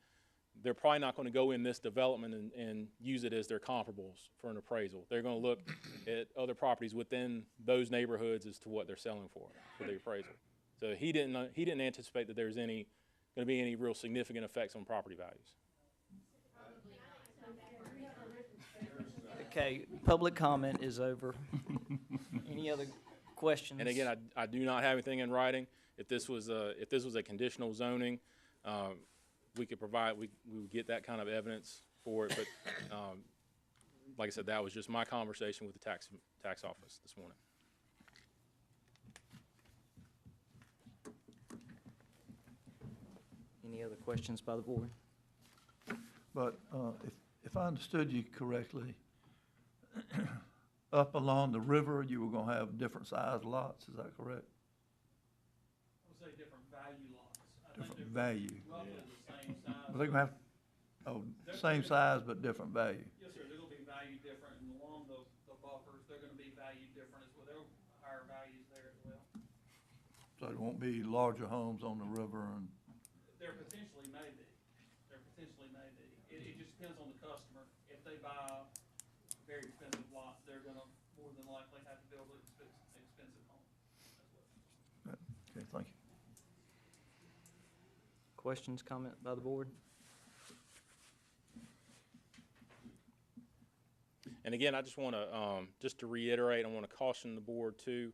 they're probably not going to go in this development and use it as their comparables for an appraisal. They're going to look at other properties within those neighborhoods as to what they're selling for the appraisal. So he didn't anticipate that there's going to be any real significant effects on property values. Okay, public comment is over. Any other questions? And again, I do not have anything in writing. If this was a conditional zoning, we could provide, we would get that kind of evidence for it. But like I said, that was just my conversation with the tax office this morning. Any other questions by the board? But if I understood you correctly, up along the river, you were gonna have different sized lots, is that correct? I would say different value lots. Different value. Roughly the same size. But they're gonna have, same size but different value. Yes, sir, they're gonna be valued different, and along the buffers, they're gonna be valued different as well. There are higher values there as well. So there won't be larger homes on the river and, There potentially may be. It just depends on the customer. If they buy a very expensive lot, they're gonna more than likely have to build an expensive home as well. okay, thank you. Questions, comment by the board? And again, I just want to, just to reiterate, I want to caution the board too,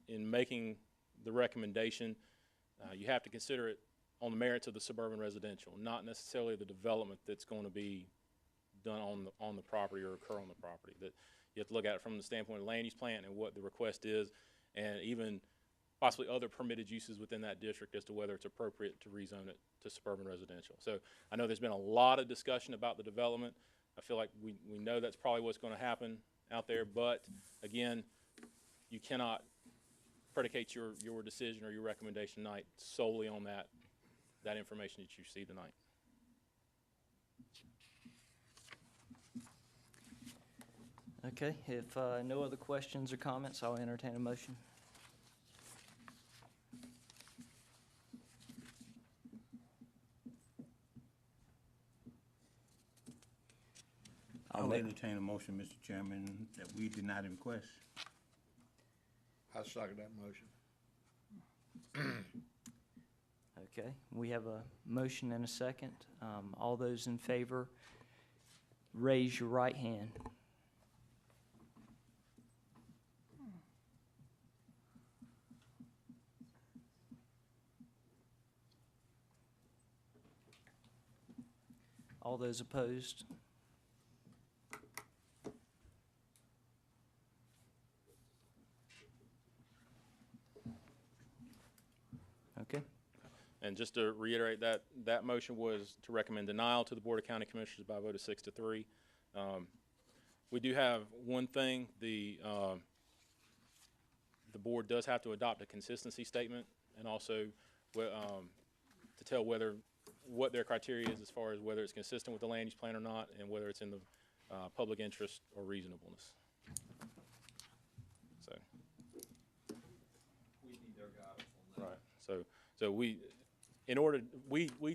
in making the recommendation, you have to consider it on the merits of the suburban residential, not necessarily the development that's going to be done on the property or occur on the property. That you have to look at it from the standpoint of land use plan and what the request is, and even possibly other permitted uses within that district as to whether it's appropriate to rezone it to suburban residential. So I know there's been a lot of discussion about the development. I feel like we know that's probably what's going to happen out there, but again, you cannot predicate your decision or your recommendation tonight solely on that information that you see tonight. Okay, if no other questions or comments, I'll entertain a motion. I'll entertain a motion, Mr. Chairman, that we deny the request. I second that motion. Okay, we have a motion and a second. All those in favor, raise your right hand. All those opposed? And just to reiterate, that motion was to recommend denial to the Board of County Commissioners by a vote of 6-3. We do have one thing, the board does have to adopt a consistency statement, and also to tell what their criteria is as far as whether it's consistent with the land use plan or not, and whether it's in the public interest or reasonableness. So. We need their guidance on that. Right. So we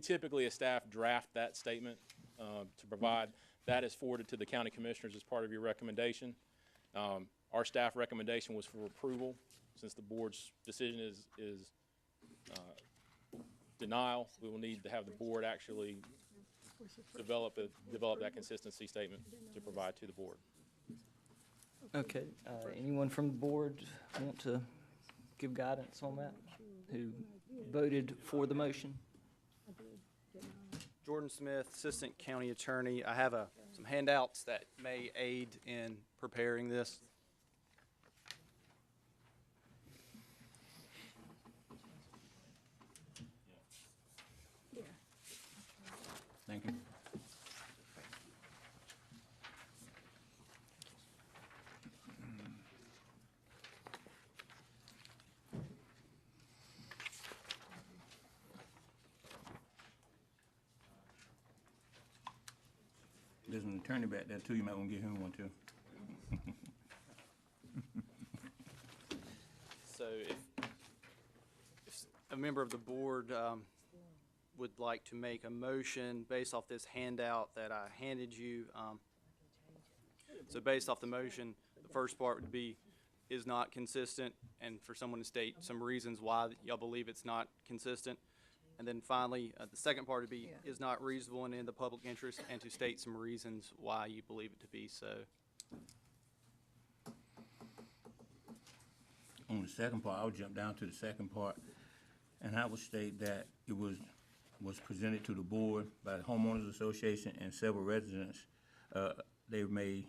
typically as staff draft that statement to provide. That is forwarded to the county commissioners as part of your recommendation. Our staff recommendation was for approval. Since the board's decision is denial, we will need to have the board actually develop that consistency statement to provide to the board. Okay, anyone from the board want to give guidance on that? Who voted for the motion? Jordan Smith, Assistant County Attorney. I have some handouts that may aid in preparing this. Thank you. There's an attorney back there too, you might want to give him one too. So if a member of the board would like to make a motion based off this handout that I handed you. So based off the motion, the first part would be is not consistent, and for someone to state some reasons why y'all believe it's not consistent. And then finally, the second part would be is not reasonable and in the public interest, and to state some reasons why you believe it to be so. On the second part, I'll jump down to the second part, and I would state that it was presented to the board by the Homeowners Association and several residents. They made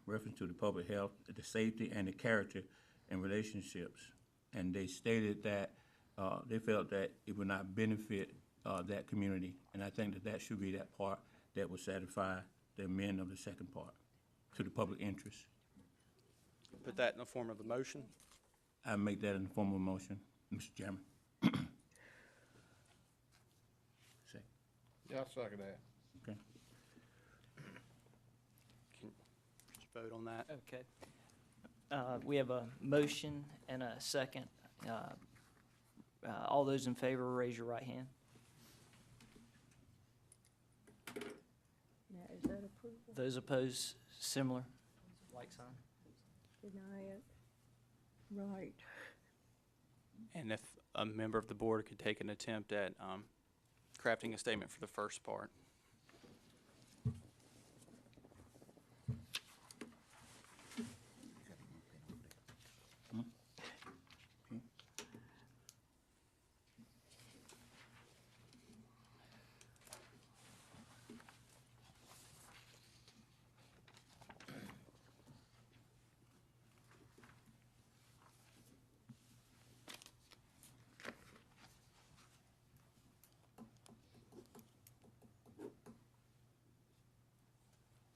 reference to the public health, the safety, and the character and relationships. And they stated that they felt that it would not benefit that community. And I think that should be that part that would satisfy the amendment of the second part to the public interest. Put that in the form of a motion. I make that in the form of a motion, Mr. Chairman. Yeah, I'll second that. Okay. Can you vote on that? Okay. We have a motion and a second. All those in favor, raise your right hand. Now, is that approval? Those opposed, similar, like sign. Deny it. Right. And if a member of the board could take an attempt at crafting a statement for the first part.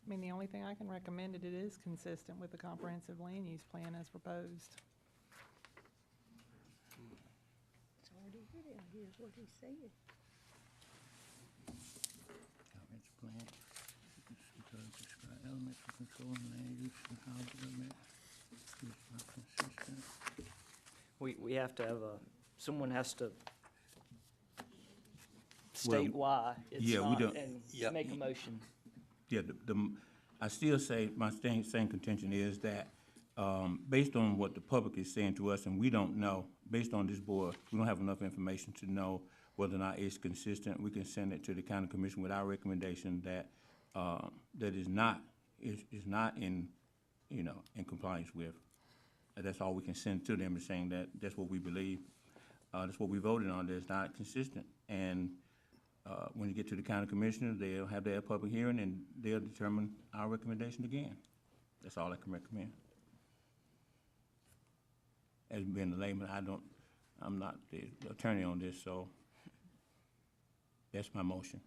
I mean, the only thing I can recommend it is consistent with the comprehensive land use plan as proposed. It's already written. Here's what he said. Comprehensive plan, describe elements of controlling land use and how development is not consistent. We have to have someone has to state why it's yeah, we not, don't- and make a motion. Yeah, I still say, my same contention is that, based on what the public is saying to us, and we don't know, based on this board, we don't have enough information to know whether or not it's consistent. We can send it to the county commission with our recommendation that, that is not in, in compliance with. And that's all we can send to them, is saying that that's what we believe, that's what we voted on, that's not consistent. And when you get to the county commissioner, they'll have their public hearing and they'll determine our recommendation again. That's all I can recommend. As being a layman, I'm not the attorney on this, so That's my motion.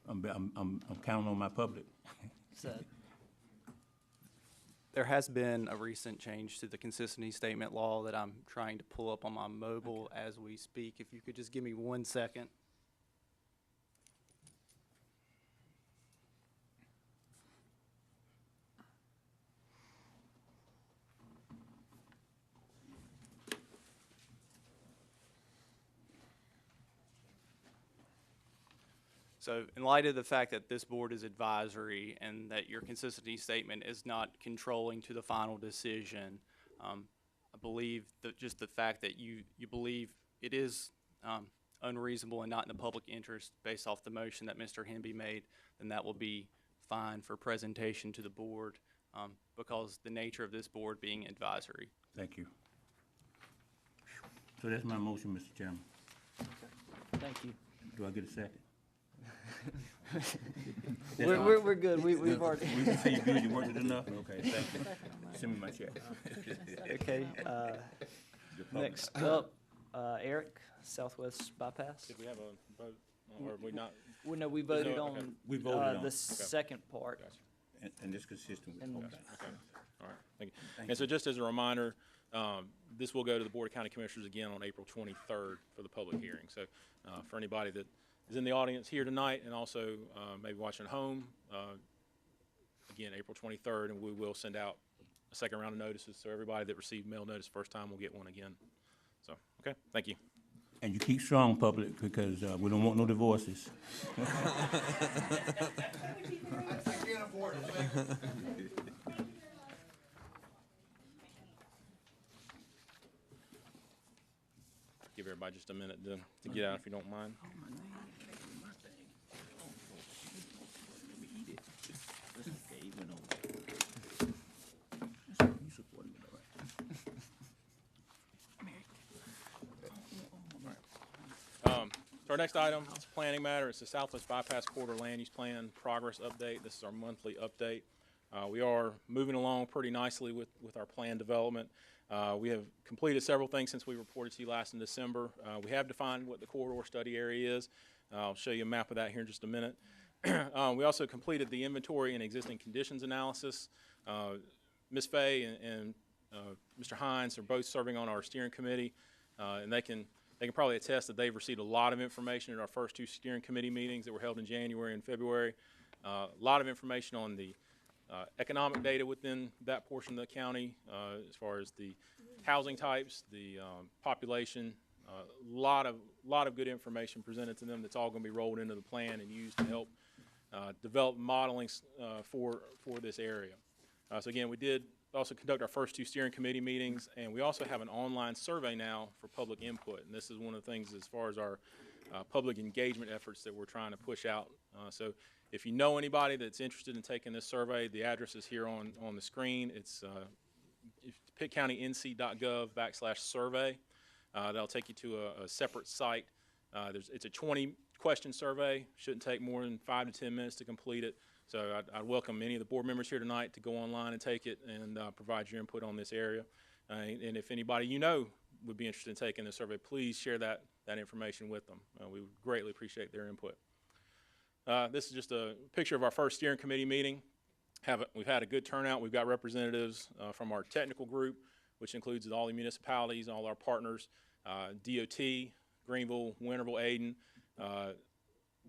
I'm counting on my public. So, There has been a recent change to the consistency statement law that I'm trying to pull up on my mobile as we speak. If you could just give me 1 second. So in light of the fact that this board is advisory and that your consistency statement is not controlling to the final decision, I believe that just the fact that you believe it is unreasonable and not in the public interest based off the motion that Mr. Hemby made, then that will be fine for presentation to the board because the nature of this board being advisory. Thank you. So that's my motion, Mr. Chairman. thank you. Do I get a second? We're good. We've already. We can say you're good, you worked it enough? Okay, thank you. Send me my check. Okay, next up, Eric, Southwest Bypass. Did we have a vote, or have we not? Well, no, we voted okay. on, We voted on it. the Okay. second part. And it's consistent with. And- Okay. Okay, all right, thank you. And so just as a reminder, this will go to the Board of County Commissioners again on April 23rd for the public hearing. So for anybody that is in the audience here tonight and also maybe watching at home, again, April 23rd, and we will send out a second round of notices. So everybody that received mail notice first time will get one again. So, okay, thank you. And you keep strong, public, because we don't want no divorces. Give everybody just a minute to get out if you don't mind. So our next item is a planning matter. It's the Southwest Bypass Corridor Land Use Plan Progress Update. This is our monthly update. We are moving along pretty nicely with our plan development. We have completed several things since we reported to you last in December. We have defined what the corridor study area is. I'll show you a map of that here in just a minute. We also completed the inventory and existing conditions analysis. Ms. Fay and Mr. Hines are both serving on our steering committee, and they can probably attest that they've received a lot of information at our first two steering committee meetings that were held in January and February. A lot of information on the economic data within that portion of the county, as far as the housing types, the population, a lot of good information presented to them that's all going to be rolled into the plan and used to help develop modeling for this area. So again, we did also conduct our first two steering committee meetings, and we also have an online survey now for public input. And this is one of the things as far as our public engagement efforts that we're trying to push out. So if you know anybody that's interested in taking this survey, the address is here on the screen. It's pittcountync.gov/survey. That'll take you to a separate site. It's a 20-question survey. Shouldn't take more than 5 to 10 minutes to complete it. So I'd welcome any of the board members here tonight to go online and take it and provide your input on this area. And if anybody you know would be interested in taking this survey, please share that information with them. We would greatly appreciate their input. This is just a picture of our first steering committee meeting. We've had a good turnout. We've got representatives from our technical group, which includes all the municipalities, all our partners, DOT, Greenville, Winterville, Ayden.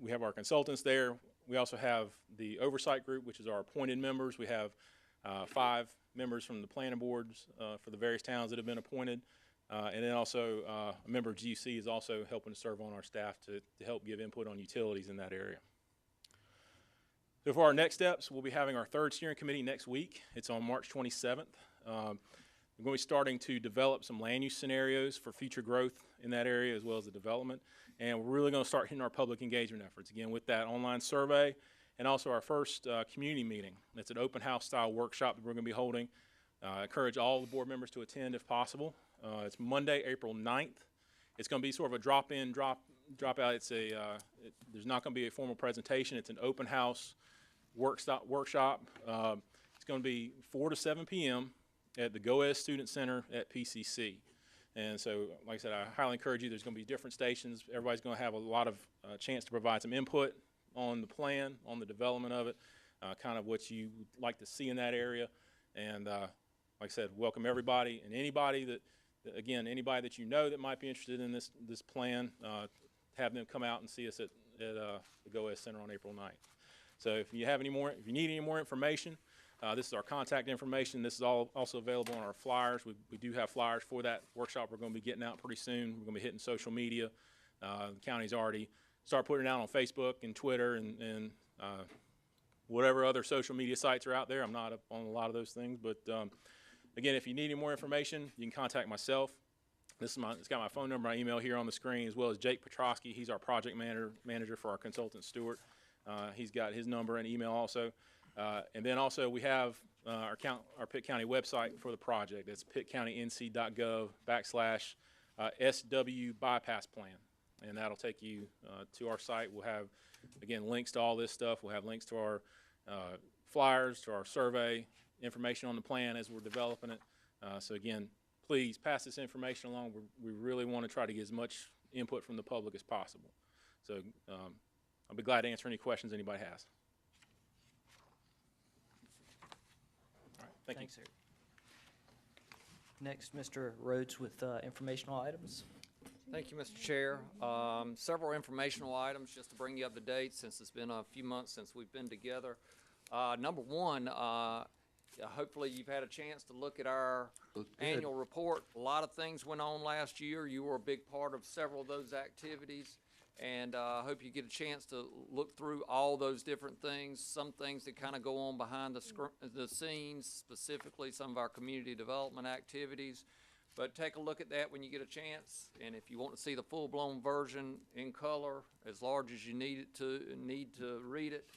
We have our consultants there. We also have the oversight group, which is our appointed members. We have 5 members from the planning boards for the various towns that have been appointed. And then also a member of GUC is also helping to serve on our staff to help give input on utilities in that area. So for our next steps, we'll be having our third steering committee next week. It's on March 27th. We're going to be starting to develop some land use scenarios for future growth in that area as well as the development. And we're really going to start hitting our public engagement efforts, again, with that online survey and also our first community meeting. It's an open house style workshop that we're going to be holding. I encourage all the board members to attend if possible. It's Monday, April 9th. It's going to be sort of a drop-in, drop-out. There's not going to be a formal presentation. It's an open house workshop. It's going to be 4 to 7 p.m. at the GoES Student Center at PCC. And so, like I said, I highly encourage you. There's going to be different stations. Everybody's going to have a lot of chance to provide some input on the plan, on the development of it, kind of what you would like to see in that area. And like I said, welcome everybody and anybody that, anybody that you know that might be interested in this plan, have them come out and see us at the GOES Center on April 9th. So if you need any more information, this is our contact information. This is all also available on our flyers. We do have flyers for that workshop we're going to be getting out pretty soon. We're going to be hitting social media. The county's already started putting it out on Facebook and Twitter and whatever other social media sites are out there. I'm not up on a lot of those things. But, again, if you need any more information, you can contact myself. It's got my phone number, my email here on the screen, as well as Jake Petrosky. He's our project manager for our consultant, Stewart. He's got his number and email also. And then also we have our Pitt County website for the project. It's pittcountync.gov/SW bypass plan. And that'll take you to our site. We'll have, again, links to all this stuff. We'll have links to our flyers, to our survey, information on the plan as we're developing it. So again, please pass this information along. We really want to try to get as much input from the public as possible. So I'll be glad to answer any questions anybody has. Thank you. Thanks, Eric. Next, Mr. Rhodes with informational items. Thank you, Mr. Chair. Several informational items just to bring you up to date since it's been a few months since we've been together. Number one, hopefully you've had a chance to look at our annual report. A lot of things went on last year. You were a big part of several of those activities. And I hope you get a chance to look through all those different things, some things that kind of go on behind the scenes, specifically some of our community development activities. But take a look at that when you get a chance. And if you want to see the full-blown version in color, as large as you need to read it,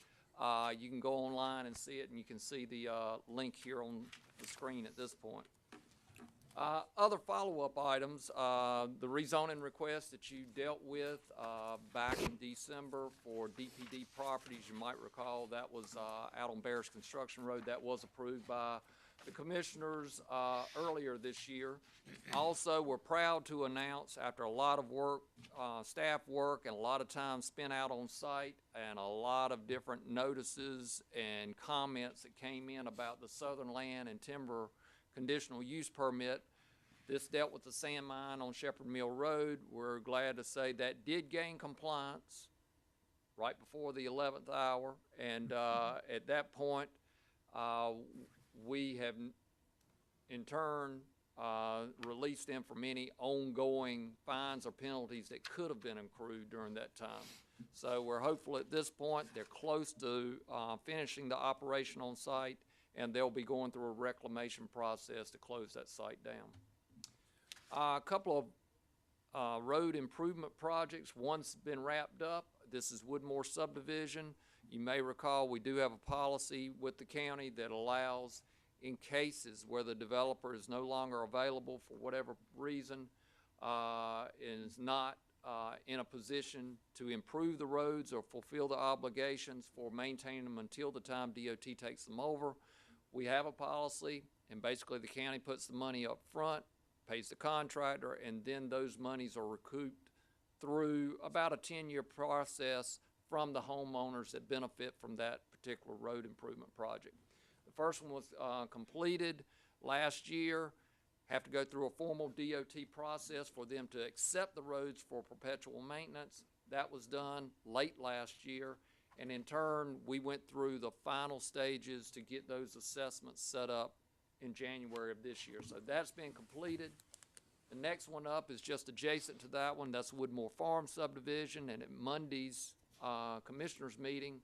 you can go online and see it, and you can see the link here on the screen at this point. Other follow-up items, the rezoning request that you dealt with back in December for DPD properties, you might recall that was out on Bears Construction Road. That was approved by the commissioners earlier this year. Also, we're proud to announce, after a lot of work, staff work, and a lot of time spent out on site, and a lot of different notices and comments that came in about the Southern Land and Timber conditional use permit. This dealt with the sand mine on Shepherd Mill Road. We're glad to say that did gain compliance right before the 11th hour. And at that point, we have in turn released them from any ongoing fines or penalties that could have been accrued during that time. So we're hopeful at this point they're close to finishing the operation on site, and they'll be going through a reclamation process to close that site down. A couple of road improvement projects. One's been wrapped up. This is Woodmore subdivision. You may recall we do have a policy with the county that allows, in cases where the developer is no longer available for whatever reason, and is not in a position to improve the roads or fulfill the obligations for maintaining them until the time DOT takes them over. We have a policy, and basically the county puts the money up front, pays the contractor, and then those monies are recouped through about a 10-year process from the homeowners that benefit from that particular road improvement project. The first one was completed last year. Have to go through a formal DOT process for them to accept the roads for perpetual maintenance. That was done late last year, and in turn we went through the final stages to get those assessments set up in January of this year. So that's been completed. The next one up is just adjacent to that one. That's Woodmore Farm subdivision, and at Monday's commissioners meeting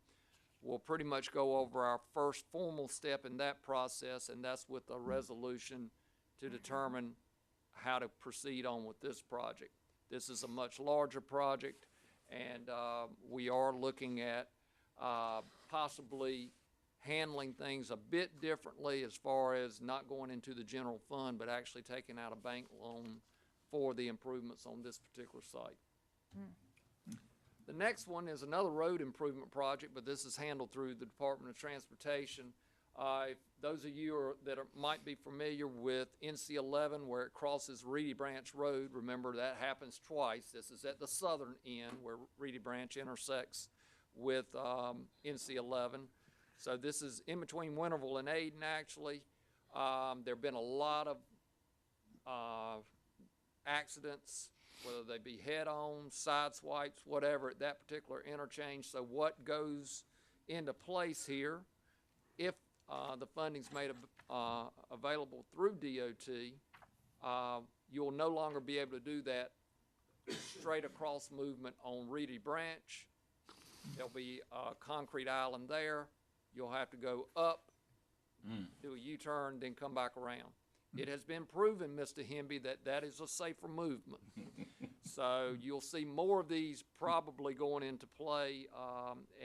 we'll pretty much go over our first formal step in that process, and that's with a resolution to determine how to proceed on with this project. This is a much larger project, and we are looking at possibly handling things a bit differently as far as not going into the general fund, but actually taking out a bank loan for the improvements on this particular site. The next one is another road improvement project, but this is handled through the Department of Transportation. If those of you might be familiar with NC 11 where it crosses Reedy Branch Road, remember that happens twice. This is at the southern end where Reedy Branch intersects with NC 11. So this is in between Winterville and Ayden, actually. There have been a lot of accidents, whether they be head-on, side swipes, whatever, at that particular interchange. So what goes into place here, if the funding's made available through DOT, you'll no longer be able to do that straight across movement on Reedy Branch. There'll be a concrete island there. You'll have to go up, do a U-turn, then come back around. It has been proven, Mr. Hemby, that that is a safer movement. So you'll see more of these probably going into play.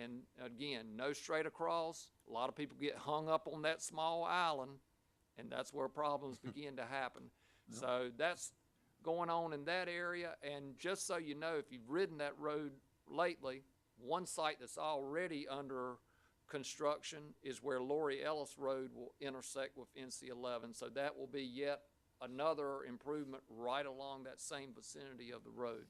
And again, no straight across. A lot of people get hung up on that small island, and that's where problems begin to happen. So that's going on in that area. And just so you know, if you've ridden that road lately, one site that's already under construction is where Laurie Ellis Road will intersect with NC 11. So that will be yet another improvement right along that same vicinity of the road.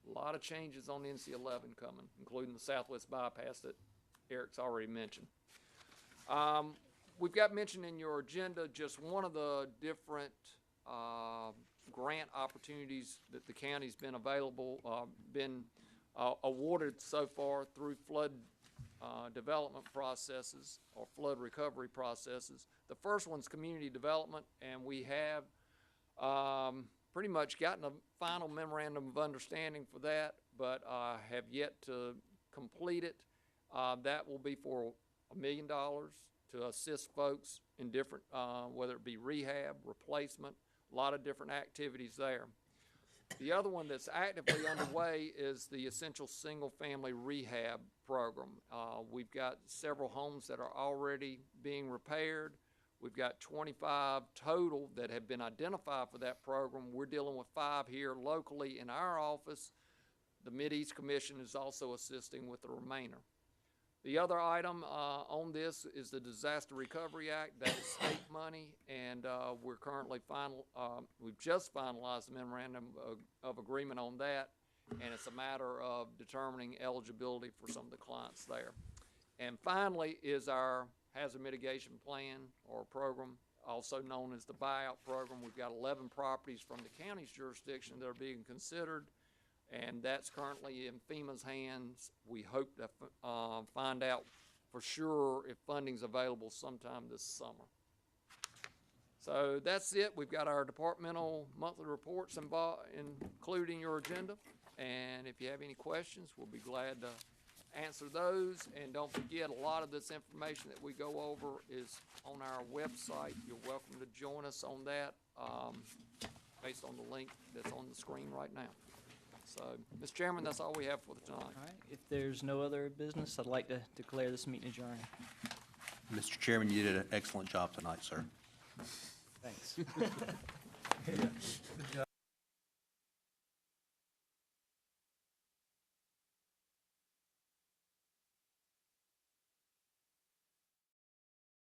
A lot of changes on NC 11 coming, including the Southwest bypass that Eric's already mentioned. We've got mentioned in your agenda just one of the different grant opportunities that the county's been awarded so far through flood development processes or flood recovery processes. The first one's community development, and we have pretty much gotten a final memorandum of understanding for that, but have yet to complete it. That will be for $1 million to assist folks in different, whether it be rehab, replacement, a lot of different activities there. The other one that's actively underway is the Essential Single Family Rehab Program. We've got several homes that are already being repaired. We've got 25 total that have been identified for that program. We're dealing with 5 here locally in our office. The Mideast Commission is also assisting with the remainder. The other item on this is the Disaster Recovery Act. That is state money, and we're currently we've just finalized the memorandum of agreement on that, and it's a matter of determining eligibility for some of the clients there. And finally is our hazard mitigation plan or program, also known as the buyout program. We've got 11 properties from the county's jurisdiction that are being considered, and that's currently in FEMA's hands. We hope to find out for sure if funding's available sometime this summer. So that's it. We've got our departmental monthly reports included in your agenda, and if you have any questions, we'll be glad to answer those. And don't forget, a lot of this information that we go over is on our website. You're welcome to join us on that based on the link that's on the screen right now. So, Mr. Chairman, that's all we have for tonight. All right, if there's no other business, I'd like to declare this meeting adjourned. Mr. Chairman, you did an excellent job tonight, sir. Thanks. Good job.